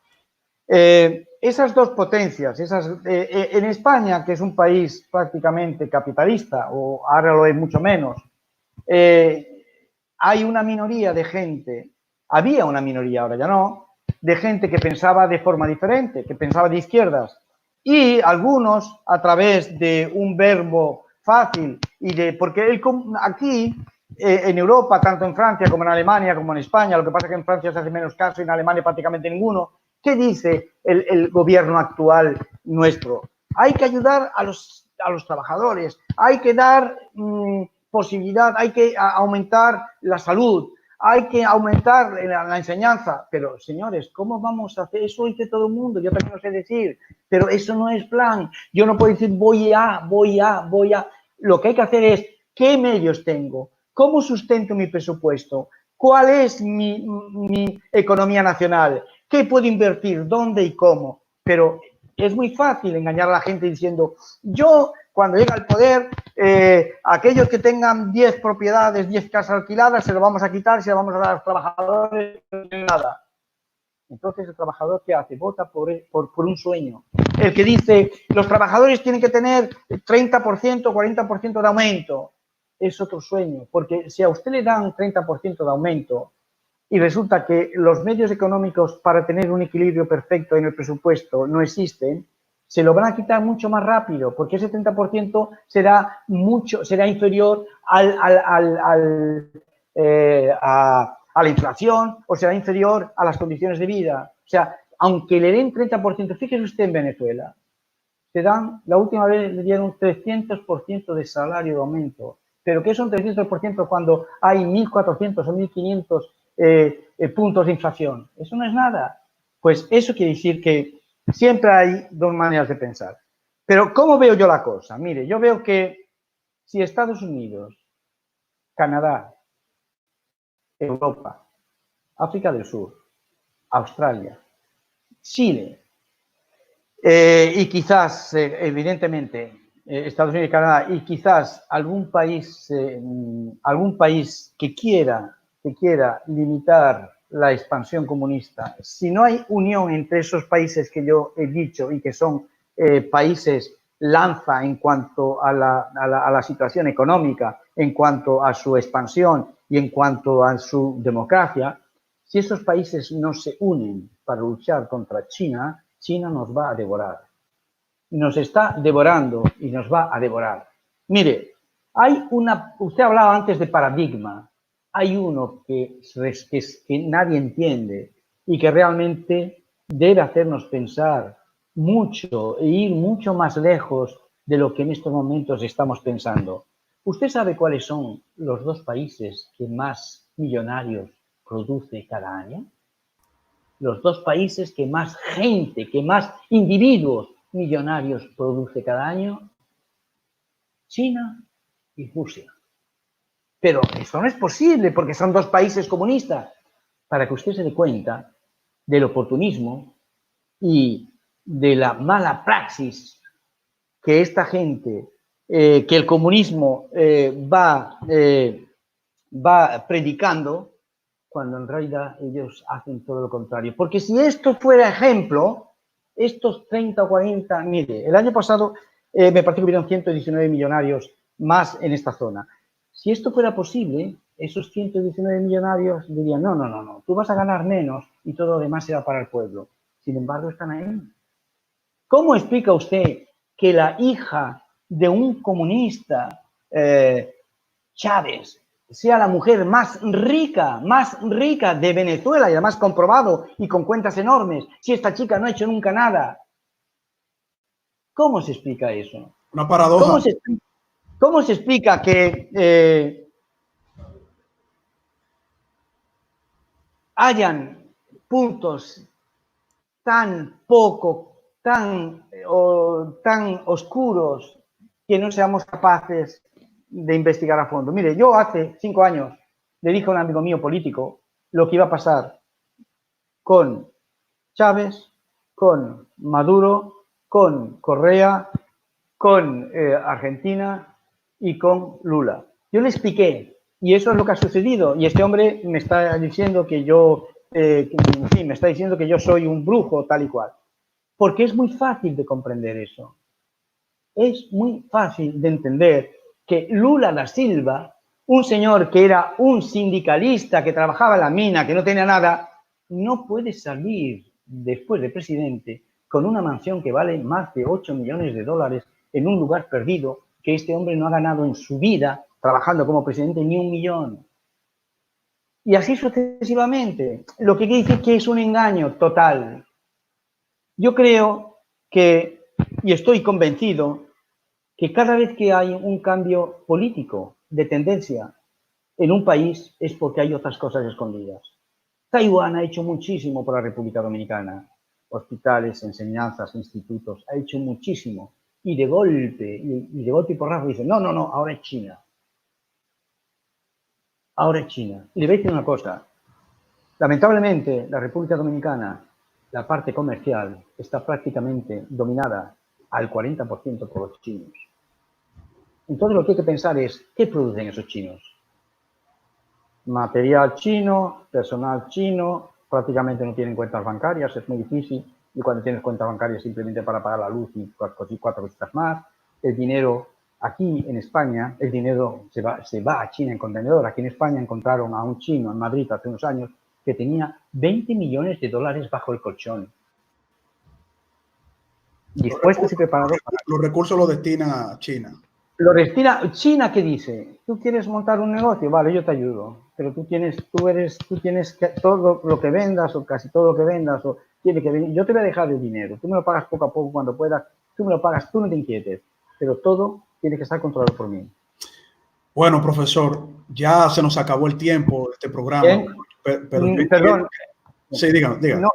Esas dos potencias, en España, que es un país prácticamente capitalista, o ahora lo es mucho menos, hay una minoría de gente, había una minoría, ahora ya no, de gente que pensaba de forma diferente, que pensaba de izquierdas, y algunos a través de un verbo fácil porque aquí en Europa, tanto en Francia como en Alemania como en España, lo que pasa es que en Francia se hace menos caso y en Alemania prácticamente ninguno. ¿Qué dice el gobierno actual nuestro? Hay que ayudar a los trabajadores, hay que dar posibilidad, hay que aumentar la salud, hay que aumentar la enseñanza. Pero, señores, ¿cómo vamos a hacer? Eso dice todo el mundo, yo también lo sé decir, pero eso no es plan. Yo no puedo decir voy a. Lo que hay que hacer es, ¿qué medios tengo? ¿Cómo sustento mi presupuesto? ¿Cuál es mi economía nacional? ¿Qué puedo invertir? ¿Dónde y cómo? Pero es muy fácil engañar a la gente diciendo, yo, cuando llegue al poder, aquellos que tengan 10 propiedades, 10 casas alquiladas, se lo vamos a quitar, se lo vamos a dar a los trabajadores, nada. Entonces, ¿el trabajador qué hace? Vota por un sueño. El que dice, los trabajadores tienen que tener 30%, 40% de aumento, es otro sueño. Porque si a usted le dan 30% de aumento y resulta que los medios económicos para tener un equilibrio perfecto en el presupuesto no existen, se lo van a quitar mucho más rápido, porque ese 30% será inferior a la inflación o será inferior a las condiciones de vida. O sea, aunque le den 30%, fíjese usted en Venezuela, la última vez le dieron 300% de salario de aumento. ¿Pero qué son 300% cuando hay 1.400 o 1.500 puntos de inflación? Eso no es nada. Pues eso quiere decir que siempre hay dos maneras de pensar. Pero ¿cómo veo yo la cosa? Mire, yo veo que si Estados Unidos, Canadá, Europa, África del Sur, Australia, Chile y quizás, evidentemente, Estados Unidos y Canadá y quizás algún país que quiera limitar la expansión comunista, si no hay unión entre esos países que yo he dicho y que son países lanza en cuanto a la situación económica, en cuanto a su expansión y en cuanto a su democracia, si esos países no se unen para luchar contra China, China nos va a devorar. Nos está devorando y nos va a devorar. Mire, usted hablaba antes de paradigma. Hay uno que nadie entiende y que realmente debe hacernos pensar mucho e ir mucho más lejos de lo que en estos momentos estamos pensando. ¿Usted sabe cuáles son los dos países que más millonarios produce cada año? Los dos países que más gente, que más individuos millonarios produce cada año, China y Rusia. Pero esto no es posible porque son dos países comunistas. Para que usted se dé cuenta del oportunismo y de la mala praxis que esta gente, que el comunismo va predicando, cuando en realidad ellos hacen todo lo contrario. Porque si esto fuera ejemplo, estos 30 o 40, mire, el año pasado me parece que hubieron 119 millonarios más en esta zona. Si esto fuera posible, esos 119 millonarios dirían, no, tú vas a ganar menos y todo lo demás será para el pueblo. Sin embargo, están ahí. ¿Cómo explica usted que la hija de un comunista, Chávez, sea la mujer más rica de Venezuela y además comprobado y con cuentas enormes, si esta chica no ha hecho nunca nada? ¿Cómo se explica eso? Una paradoja. ¿Cómo se explica que hayan puntos tan oscuros que no seamos capaces de investigar a fondo. Mire, yo hace 5 años le dije a un amigo mío político lo que iba a pasar con Chávez, con Maduro, con Correa, con Argentina y con Lula. Yo le expliqué, y eso es lo que ha sucedido, y este hombre me está diciendo que yo, en fin, me está diciendo que yo soy un brujo, tal y cual. Porque es muy fácil de comprender eso. Es muy fácil de entender que Lula da Silva, un señor que era un sindicalista, que trabajaba en la mina, que no tenía nada, no puede salir después de presidente con una mansión que vale más de 8 millones de dólares en un lugar perdido, que este hombre no ha ganado en su vida, trabajando como presidente, ni 1 millón. Y así sucesivamente. Lo que quiere decir que es un engaño total. Yo creo que, y estoy convencido, que cada vez que hay un cambio político de tendencia en un país es porque hay otras cosas escondidas. Taiwán ha hecho muchísimo por la República Dominicana. Hospitales, enseñanzas, institutos, ha hecho muchísimo. Y de golpe y porrazo dicen, no, ahora es China. Ahora es China. Y le voy a decir una cosa. Lamentablemente, la República Dominicana, la parte comercial, está prácticamente dominada al 40% por los chinos. Entonces lo que hay que pensar es, ¿qué producen esos chinos? Material chino, personal chino, prácticamente no tienen cuentas bancarias, es muy difícil, y cuando tienes cuentas bancarias simplemente para pagar la luz y 4 cositas más. El dinero aquí en España, el dinero se va a China en contenedor. Aquí en España encontraron a un chino en Madrid hace unos años que tenía 20 millones de dólares bajo el colchón. Dispuestos y preparados para... Los recursos los destina a China. Lo destina China. ¿Qué dice? ¿Tú quieres montar un negocio? Vale, yo te ayudo. Pero tú tienes que todo lo que vendas o casi todo lo que vendas o tiene que venir. Yo te voy a dejar el dinero. Tú me lo pagas poco a poco cuando puedas. Tú me lo pagas, tú no te inquietes. Pero todo tiene que estar controlado por mí. Bueno, profesor, ya se nos acabó el tiempo de este programa. Perdón. Sí, dígame. No,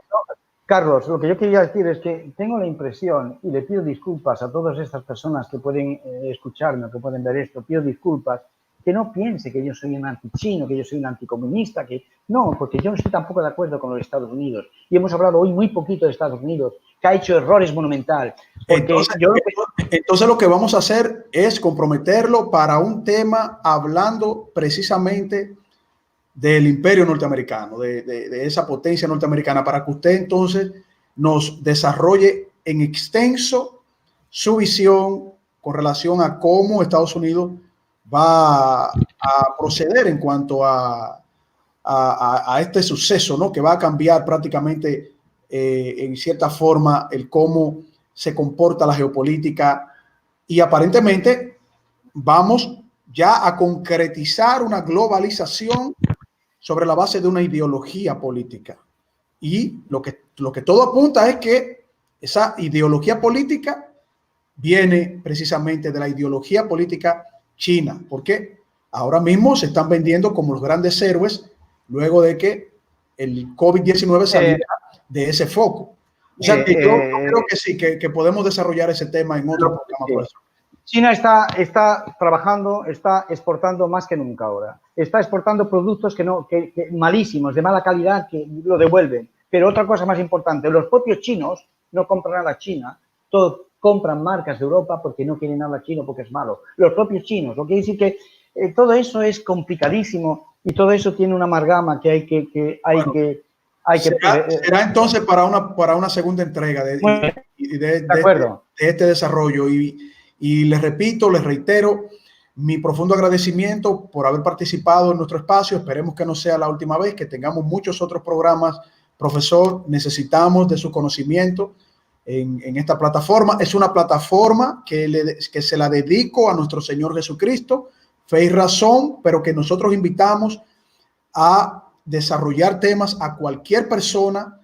Carlos, lo que yo quería decir es que tengo la impresión, y le pido disculpas a todas estas personas que pueden escucharme o que pueden ver esto, pido disculpas, que no piense que yo soy un antichino, que yo soy un anticomunista, que no, porque yo no estoy tampoco de acuerdo con los Estados Unidos. Y hemos hablado hoy muy poquito de Estados Unidos, que ha hecho errores monumentales. Entonces lo que vamos a hacer es comprometerlo para un tema hablando precisamente del imperio norteamericano, de esa potencia norteamericana, para que usted entonces nos desarrolle en extenso su visión con relación a cómo Estados Unidos va a proceder en cuanto a este suceso, ¿no? Que va a cambiar prácticamente en cierta forma el cómo se comporta la geopolítica, y aparentemente vamos ya a concretizar una globalización sobre la base de una ideología política. Y lo que todo apunta es que esa ideología política viene precisamente de la ideología política china, porque ahora mismo se están vendiendo como los grandes héroes luego de que el COVID-19 saliera de ese foco. O sea que yo creo que sí, que podemos desarrollar ese tema en otro programa, profesor. China está trabajando, está exportando más que nunca ahora. Está exportando productos que malísimos, de mala calidad, que lo devuelven. Pero otra cosa más importante, los propios chinos no compran nada china, todos compran marcas de Europa porque no quieren nada chino, porque es malo. Los propios chinos, lo que quiere decir que todo eso es complicadísimo y todo eso tiene una amalgama que hay que será entonces para una segunda entrega de este desarrollo. Y les repito, les reitero mi profundo agradecimiento por haber participado en nuestro espacio. Esperemos que no sea la última vez, que tengamos muchos otros programas. Profesor, necesitamos de su conocimiento en esta plataforma. Es una plataforma que se la dedico a nuestro Señor Jesucristo, Fe y Razón, pero que nosotros invitamos a desarrollar temas a cualquier persona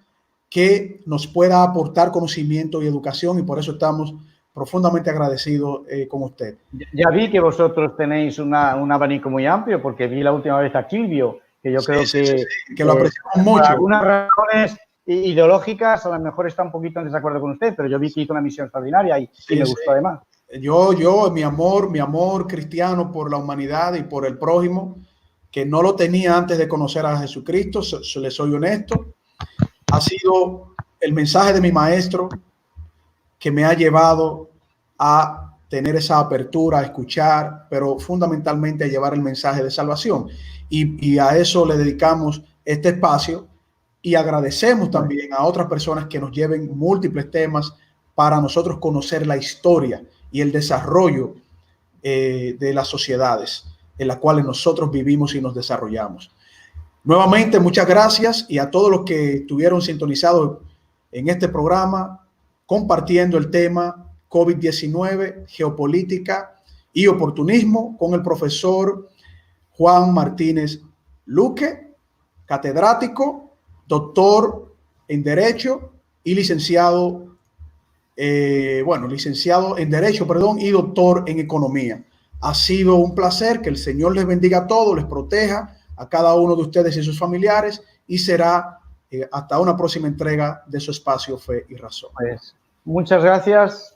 que nos pueda aportar conocimiento y educación, y por eso estamos profundamente agradecidos con usted. Ya vi que vosotros tenéis un abanico muy amplio, porque vi la última vez a Kilvio, que yo creo que lo apreciamos mucho. Por algunas razones ideológicas, a lo mejor está un poquito en desacuerdo con usted, pero yo vi que hizo una misión extraordinaria y me gustó además. mi amor cristiano por la humanidad y por el prójimo, que no lo tenía antes de conocer a Jesucristo, le soy honesto, ha sido el mensaje de mi maestro que me ha llevado a tener esa apertura, a escuchar, pero fundamentalmente a llevar el mensaje de salvación. Y a eso le dedicamos este espacio y agradecemos también a otras personas que nos lleven múltiples temas para nosotros conocer la historia y el desarrollo de las sociedades en las cuales nosotros vivimos y nos desarrollamos. Nuevamente, muchas gracias, y a todos los que estuvieron sintonizados en este programa, compartiendo el tema COVID-19, geopolítica y oportunismo con el profesor Juan Martínez Luque, catedrático, doctor en Derecho y licenciado en Derecho, y doctor en Economía. Ha sido un placer, que el Señor les bendiga a todos, les proteja a cada uno de ustedes y sus familiares, y será hasta una próxima entrega de su espacio Fe y Razón. Pues, muchas gracias.